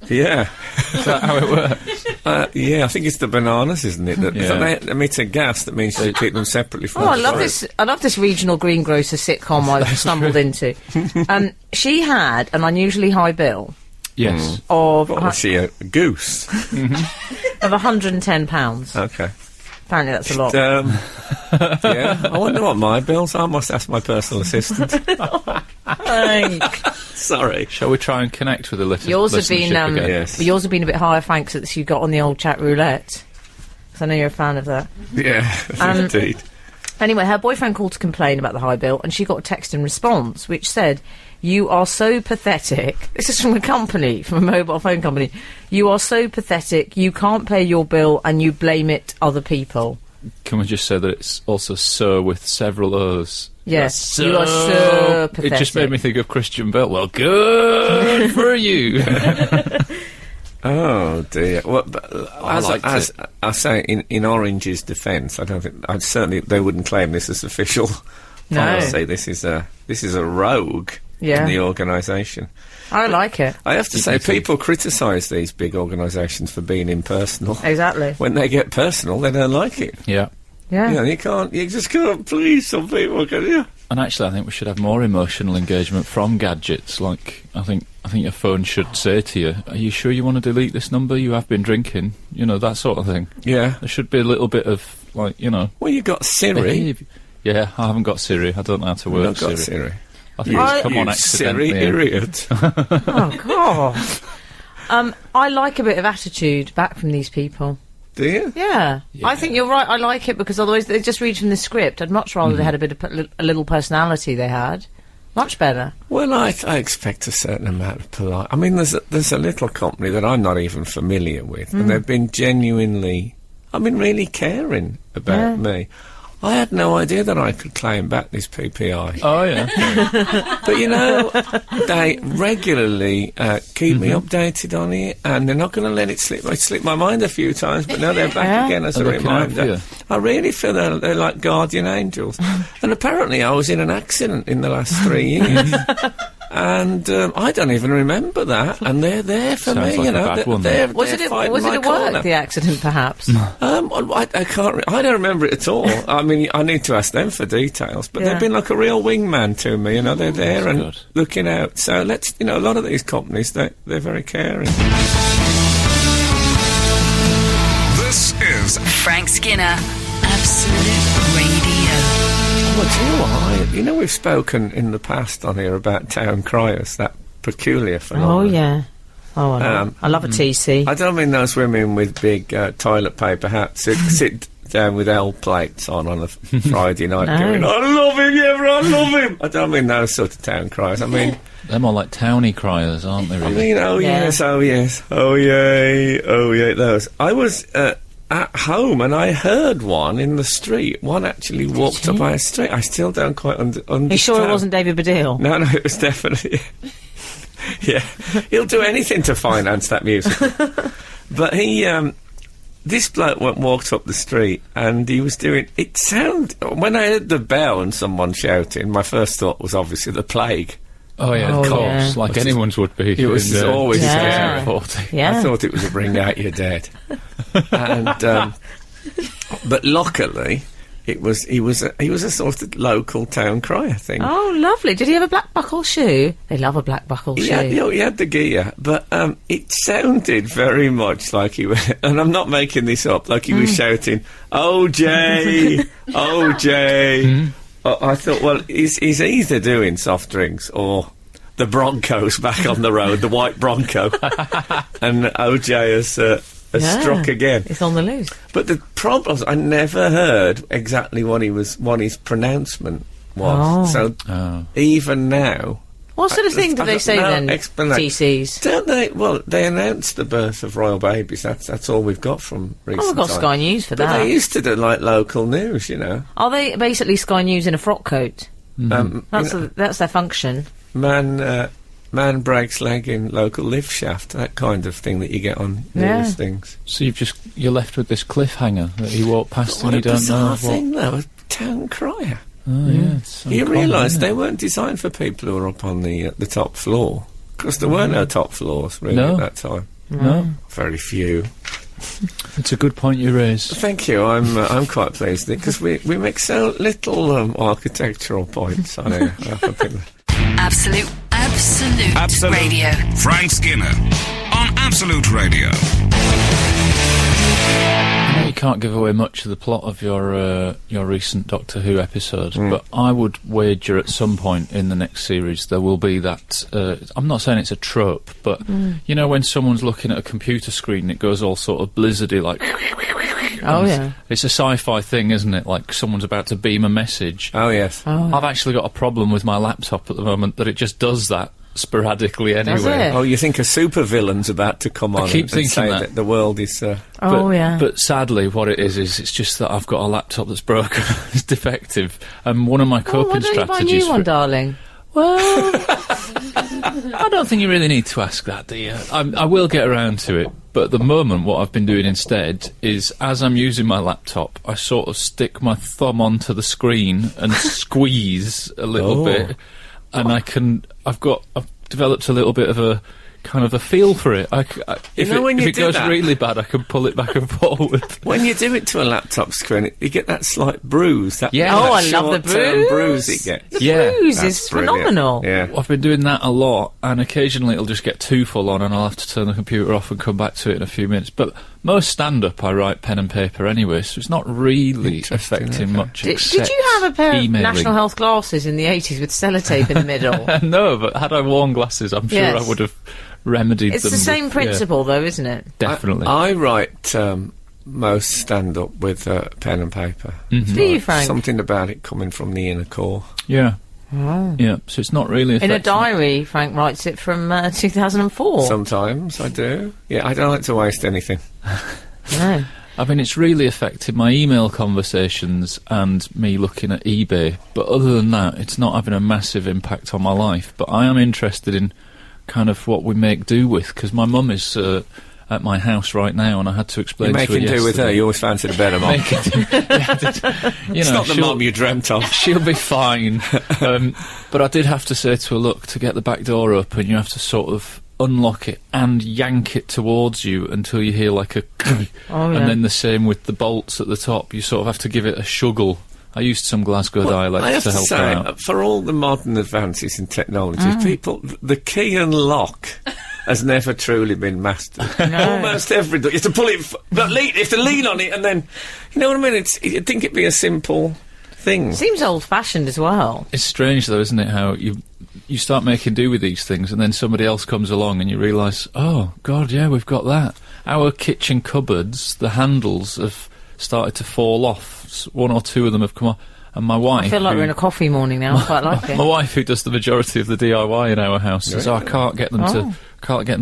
Yeah. Is that how it works? Yeah, I think it's the bananas, isn't it? They emit a gas that means you keep them separately from I love this. I love this regional greengrocer sitcom I've stumbled into. She had an unusually high bill. Yes. What was she, a goose? Of £110. Okay. Apparently that's a lot. Yeah, I wonder what my bills are. I must ask my personal assistant. Frank. Sorry. Shall we try and connect with the Yours have been, listenership again? Yes. yours have been a bit higher, Frank, since you got on the old chat roulette. Because I know you're a fan of that. Yeah, indeed. Anyway, her boyfriend called to complain about the high bill, and she got a text in response which said, "You are so pathetic." This is from a company, from a mobile phone company. "You are so pathetic, you can't pay your bill and you blame it other people." Can we just say that it's also "so" with several O's? Yes, you are so pathetic. It just made me think of Christian Bale. Well, good for you. Oh dear. Well, but as liked I say, in Orange's defence, I don't think. Certainly they wouldn't claim this as official No. policy. This is a rogue Yeah. in the organisation. I like it. I have to say, people criticise these big organisations for being impersonal. Exactly. When they get personal, they don't like it. Yeah. Yeah. You know, you just can't please some people, can you? And actually, I think we should have more emotional engagement from gadgets. Like, I think your phone should say to you, "Are you sure you want to delete this number? You have been drinking." You know, that sort of thing. Yeah. There should be a little bit of, like, you know... Well, you got Siri. behave. Yeah, I haven't got Siri. I don't know how to work You've not got Siri. Siri. I think it's come on You accidentally. Siri idiot. Oh, God. I like a bit of attitude back from these people. Do you? Yeah. I think you're right. I like it because otherwise they just read from the script. I'd much rather they had a bit of a little personality they had. Much better. Well, I expect a certain amount of polite. I mean, there's a little company that I'm not even familiar with, and they've been genuinely, really caring about me. I had no idea that I could claim back this PPI. Oh, yeah. But, you know, they regularly keep me updated on it, and they're not going to let it slip. I slipped my mind a few times, but now they're back again as a They're looking out for reminder. you. I really feel they're like guardian angels. And apparently I was in an accident in the last 3 years. And I don't even remember that, and they're there for Sounds me, like you a know. bad one, They're Was it fighting my at corner. work, the accident, perhaps? I can't. I don't remember it at all. I mean, I need to ask them for details. But Yeah. they've been like a real wingman to me. You know, they're there and good. looking out. So a lot of these companies, they're very caring. This is Frank Skinner, Absolute Radio. Well, do you know what? We've spoken in the past on here about town criers, that peculiar phenomenon. Oh, yeah. Oh, I know. I love a TC. I don't mean those women with big toilet paper hats who sit down with L plates on a Friday night No. going, "I love him, yeah, I love him." I don't mean those sort of town criers. I mean, They're more like towny criers, aren't they, really? oh Yeah. yes, oh yes, oh yay, oh yeah, those. I was at home and I heard one in the street. One actually walked up my street. I still don't quite understand. You sure it wasn't David Baddiel? No, it was definitely... Yeah, he'll do anything to finance that music. But this bloke walked up the street and he was doing... It sounded... When I heard the bell and someone shouting, my first thought was obviously the plague. Oh, yeah, Oh, of course. yeah. Like anyone's would be. It was in, always Yeah. 2040. Yeah. I thought it was a bring out your dead. And but luckily, he was a sort of local town crier thing. Oh, lovely. Did he have a black buckle shoe? They love a black buckle shoe. He had the gear, but it sounded very much like he was, and I'm not making this up, like he was shouting, "Oh, Jay! Oh, Jay!" I thought, well, he's either doing soft drinks or the Bronco's back on the road, the white Bronco, and OJ has struck again. It's on the loose. But the problem was I never heard exactly what his pronouncement was. Oh. So even now... What sort of thing do I they got say no then, explanation. TCs? Don't they? Well, they announced the birth of royal babies. That's all we've got from recent Oh, we've got times. Sky News for But that. they used to do, like, local news, you know. Are they basically Sky News in a frock coat? That's their function. Man breaks leg in local lift shaft, that kind of thing that you get on Yeah. news things. So you're left with this cliffhanger that he walked past What and a you don't know bizarre what... thing, though, a town crier. Oh, yeah. It's so You common, realise isn't they it? weren't designed for people who were up on the top floor. Because there were no top floors, really, No. at that time. No, Very few. it's a good point you raised. Thank you. I'm quite pleased because we make so little architectural points on here. Absolute Radio. Frank Skinner on Absolute Radio. You know, you can't give away much of the plot of your recent Doctor Who episode, but I would wager at some point in the next series there will be that. I'm not saying it's a trope, but you know when someone's looking at a computer screen, it goes all sort of blizzardy, like. Oh, yeah. It's a sci-fi thing, isn't it? Like someone's about to beam a message. Oh, yes. Oh. I've actually got a problem with my laptop at the moment that it just does that sporadically anyway. Does it? Oh, you think a supervillain's about to come on keep and thinking say that. the world is... But sadly, what it is it's just that I've got a laptop that's broken. It's defective. And one of my why coping don't you buy a strategies... new one, darling? Well, I don't think you really need to ask that, do you? I will get around to it, but at the moment what I've been doing instead is, as I'm using my laptop, I sort of stick my thumb onto the screen and squeeze a little bit, and I've developed a little bit of a kind of a feel for it. If it goes really bad, I can pull it back and forward. When you do it to a laptop screen, you get that slight bruise. That Yeah. Oh, that I love the short-term bruise. it gets. The Yeah, bruise That's is brilliant. phenomenal. Yeah. I've been doing that a lot, and occasionally it'll just get too full on, and I'll have to turn the computer off and come back to it in a few minutes. But most stand-up, I write pen and paper anyway, so it's not really Interesting, affecting okay. much. Did except you have a pair of emailing. National Health glasses in the 80s with sellotape in the middle? No, but had I worn glasses, I'm sure Yes. I would have remedied It's them. the same with- principle, though, isn't it? Yeah, definitely. I write most stand-up with pen and paper. Do you, Frank? Something about it coming from the inner core. Yeah. Yeah, so it's not really In a affecting... diary, Frank writes it from 2004. Sometimes I do. Yeah, I don't like to waste anything. No. I mean, it's really affected my email conversations and me looking at eBay, but other than that, it's not having a massive impact on my life. But I am interested in kind of what we make do with, because my mum is at my house right now, and I had to explain You're to her making do with her. yesterday. You always fancied a better mom. It's It's not the mom you dreamt of. She'll be fine. But I did have to say to her, look, to get the back door open, you have to sort of unlock it and yank it towards you until you hear like a Oh, yeah. and then the same with the bolts at the top. You sort of have to give it a shuggle. I used some Glasgow dialect I have to to help say, her out. for all the modern advances in technology, the key and lock has never truly been mastered. Almost every door. You have to pull it, but you have to lean on it, and then, you know what I mean? You'd think it'd be a simple thing. Seems old-fashioned as well. It's strange though, isn't it, how you start making do with these things and then somebody else comes along and you realise, oh, God, yeah, we've got that. Our kitchen cupboards, the handles have started to fall off. One or two of them have come off. And my wife... I feel like we're in a coffee morning now. I quite like it. My wife, who does the majority of the DIY in our house, says, I can't get them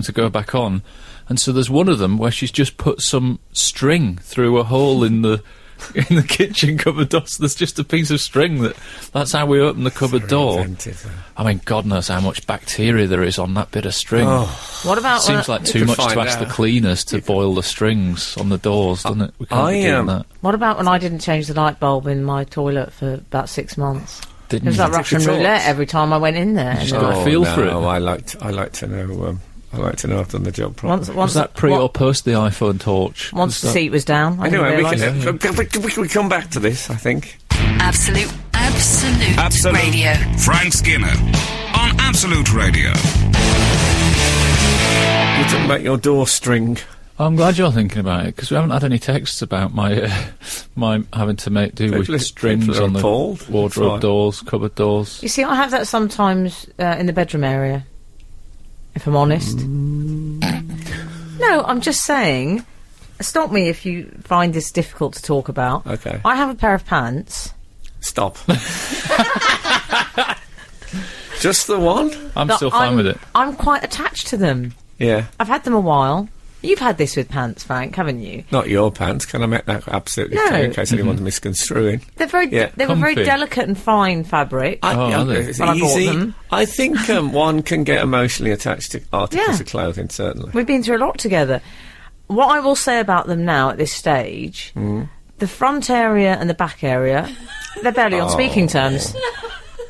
to go back on. And so there's one of them where she's just put some string through a hole in the kitchen cupboard door. So there's just a piece of string that's how we open the cupboard door. Inventive. I mean, God knows how much bacteria there is on that bit of string. What about... Seems like too could much to find ask the out. cleaners to boil the strings on the doors, doesn't it? We can't be doing that. What about when I didn't change the light bulb in my toilet for about 6 months? It was like you? Russian Took a roulette torch? every time I went in there. just And, got a feel for it. I like to know. I like to know I've done the job properly. Was that pre or post the iPhone torch? once the seat was down, I didn't Anyway, realise. we can come back to this, I think. Absolute Radio. Frank Skinner on Absolute Radio. You're talking about your door string. I'm glad you're thinking about it, because we haven't had any texts about my having to make do People with strings are on the appalled. wardrobe That's doors, cupboard doors. You see, I have that sometimes in the bedroom area, if I'm honest. No, I'm just saying, stop me if you find this difficult to talk about. Okay. I have a pair of pants. Stop. Just the one? I'm that still fine with it. I'm quite attached to them. Yeah. I've had them a while. You've had this with pants, Frank, haven't you? Not your pants. Can I make that absolutely No. clear in case anyone's misconstruing? They're very, Yeah, they were very comfy. delicate and fine fabric. are they? It's When I bought easy. them. I think one can get emotionally attached to articles Yeah. of clothing, certainly. We've been through a lot together. What I will say about them now at this stage, the front area and the back area, they're barely on speaking terms.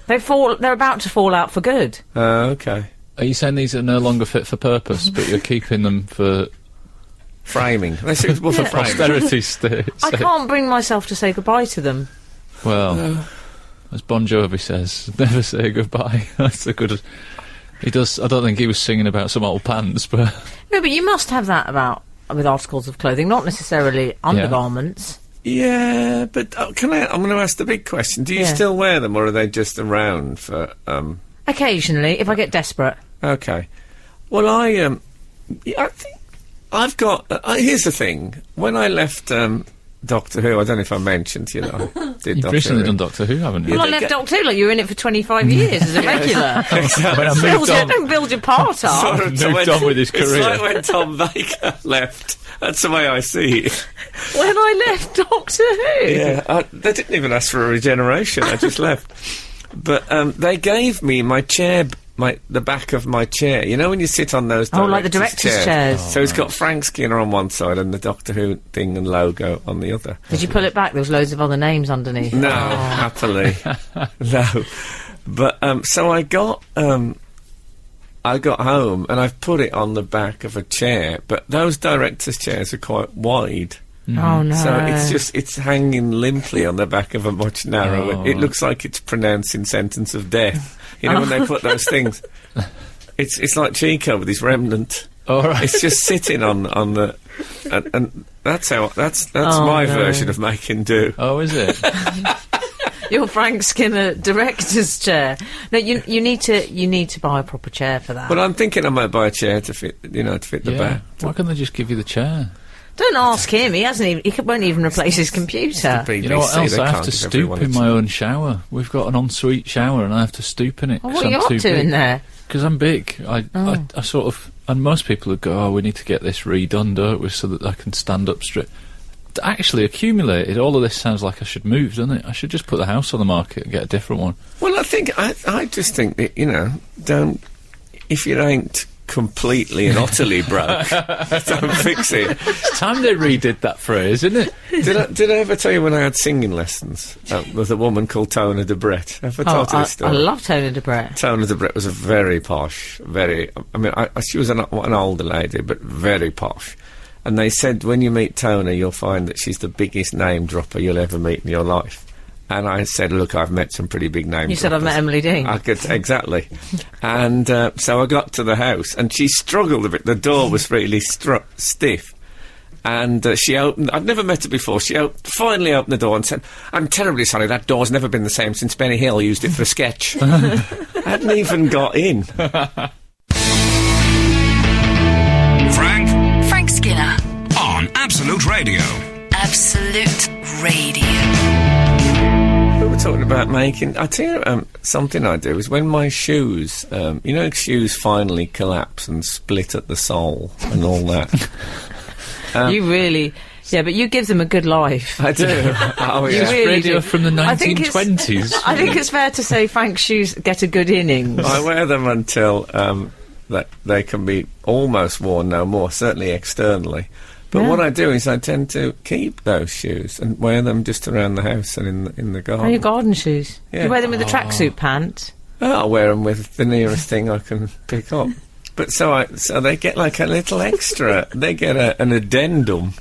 They're about to fall out for good. Okay. Are you saying these are no longer fit for purpose, but you're keeping them for Framing. They're suitable for Yeah. framing. posterity sake? I can't bring myself to say goodbye to them. Well, as Bon Jovi says, never say goodbye. That's a good... He does... I don't think he was singing about some old pants, but... No, but you must have that about with articles of clothing, not necessarily undergarments. Yeah, but I'm going to ask the big question. Do you still wear them, or are they just around for... Occasionally, if I get desperate. Okay. Well, I think I've got... here's the thing. When I left Doctor Who, I don't know if I mentioned to you that I did You've Doctor recently Who. done Doctor Who, haven't you? Well, I left Doctor Who, like you were in it for 25 years as a regular. When I moved on, Don't build your part up. moved on with his It's career. like when Tom Baker left. That's the way I see it. When I left Doctor Who. Yeah, they didn't even ask for a regeneration. I just left. But they gave me my chair, the back of my chair. You know when you sit on those director's like the director's chairs. So it's got Frank Skinner on one side and the Doctor Who thing and logo on the other. Did you pull it back? There was loads of other names underneath. No, happily. No. But, so I got home and I've put it on the back of a chair, but those director's chairs are quite wide. Oh, no. So it's hanging limply on the back of a much narrower. It looks like it's pronouncing sentence of death. You know, when they put those things. It's like Chico with his remnant. All right. It's just sitting on the... And that's my version of making do. Oh, is it? Your Frank Skinner director's chair. No, you need to buy a proper chair for that. But I'm thinking I might buy a chair to fit the back. Why can't they just give you the chair? Don't ask him. He hasn't even. He won't even replace his computer. BBC, You know what else? they I have can't to give stoop everyone a in my own shower. We've got an ensuite shower, and I have to stoop in it. Oh, what are you up to in there? Because I'm big. I sort of... And most people would go, oh, we need to get this redone, don't we, so that I can stand up straight. Actually accumulated, all of this sounds like I should move, doesn't it? I should just put the house on the market and get a different one. Well, I just think that, don't... If you ain't completely and utterly broke, don't fix it. It's time they redid that phrase, isn't it? Did I ever tell you when I had singing lessons with a woman called Tona de Brett? Have I told you this I story? love Tona de Brett. Tona de Brett was a very posh, she was an older lady, but very posh. And they said, when you meet Tona, you'll find that she's the biggest name dropper you'll ever meet in your life. And I said, look, I've met some pretty big names. You said I've met Emily Dean. I could, exactly. And so I got to the house, and she struggled a bit. The door was really stiff. And she opened... I'd never met her before. She finally opened the door and said, I'm terribly sorry, that door's never been the same since Benny Hill used it for a sketch. I hadn't even got in. Frank Skinner on Absolute Radio. Absolute Radio. We were talking about making... I tell you, something I do is when my shoes... shoes finally collapse and split at the sole and all that. You really... Yeah, but you give them a good life. I do. Oh, You yeah. really Radio do. from the I think 1920s. I think it's fair to say Frank's shoes get a good innings. I wear them until that they can be almost worn no more, certainly externally. But what I do is I tend to keep those shoes and wear them just around the house and in the garden. Oh, your garden shoes. Yeah. You wear them with a tracksuit pant. I'll wear them with the nearest thing I can pick up. But so they get like a little extra. They get an addendum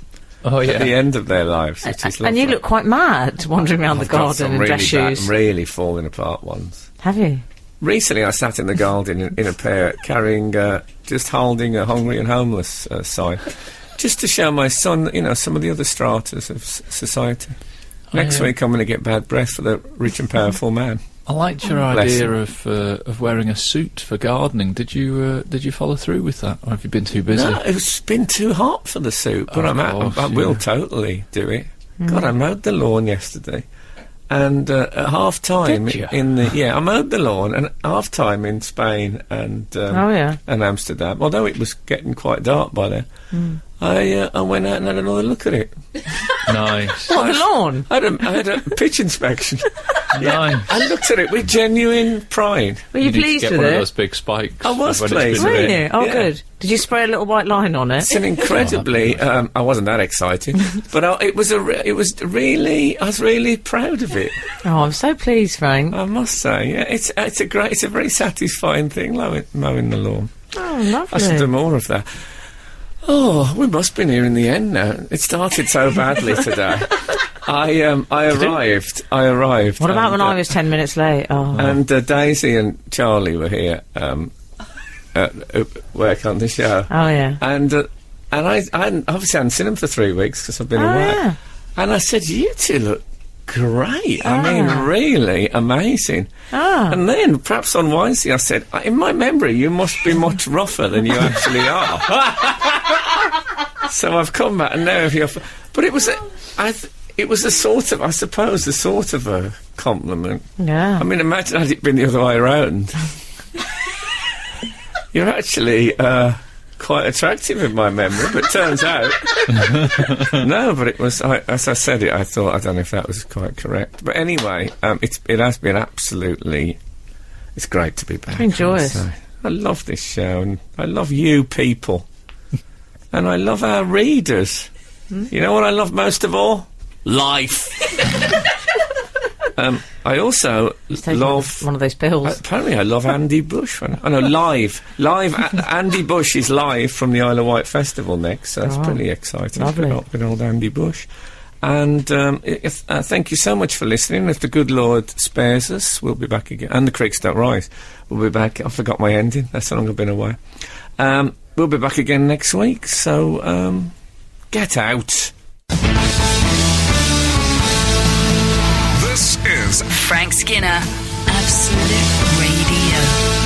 Oh, yeah. at the end of their lives, which is lovely. And you look quite mad wandering around the I've got garden some in dress really shoes. really falling apart ones. Have you? Recently, I sat in the garden in a pair, just holding a hungry and homeless sign, just to show my son, some of the other stratas of society. Next week, I'm going to get bad breath for the rich and powerful man. I liked your Bless idea of wearing a suit for gardening. Did you follow through with that, or have you been too busy? No, it's been too hot for the suit, but I will totally do it. God, I mowed the lawn yesterday. And at half time Did you? I mowed the lawn, and half time in Spain and and Amsterdam. Although it was getting quite dark by then, I went out and had another look at it. Nice. What, the lawn? I had a pitch inspection. Nice. I looked at it with genuine pride. Were you need to pleased get with one of it? those big spikes. I was when it's pleased been with Were it. you? Oh, Yeah. good. Did you spray a little white line on it? It's an incredibly. I wasn't that excited, but I was really proud of it. Oh, I'm so pleased, Frank. I must say, yeah, it's a very satisfying thing, mowing the lawn. Oh, lovely. I should do more of that. Oh, we must be nearing the end now. It started so badly today. I arrived. What about when and, I was 10 minutes late? Oh. And Daisy and Charlie were here. Work on the show. Oh, yeah. And and I obviously hadn't seen them for 3 weeks because I've been Oh, away. yeah. And I said, "You two look great. I mean, really amazing." And then, perhaps unwisely, I said, "In my memory, you must be much rougher than you actually are." So I've come back, and now if you're... But it was it was a sort of, I suppose, a sort of a compliment. Yeah. I mean, imagine had it been the other way around. You're actually quite attractive in my memory, but turns out... No, but it was... as I said it, I thought, I don't know if that was quite correct. But anyway, it has been absolutely... It's great to be back. It's been joyous. I love this show, and I love you people. And I love our readers. You know what I love most of all? Life. I also Taking love... one of those pills. Apparently I love Andy Bush. Live. Andy Bush is live from the Isle of Wight Festival next, so that's pretty exciting. Lovely. Good old Andy Bush. And thank you so much for listening. If the good Lord spares us, we'll be back again. And the creeks don't rise. We'll be back. I forgot my ending. That's how long I've been away. We'll be back again next week, so get out. This is Frank Skinner, Absolute Radio.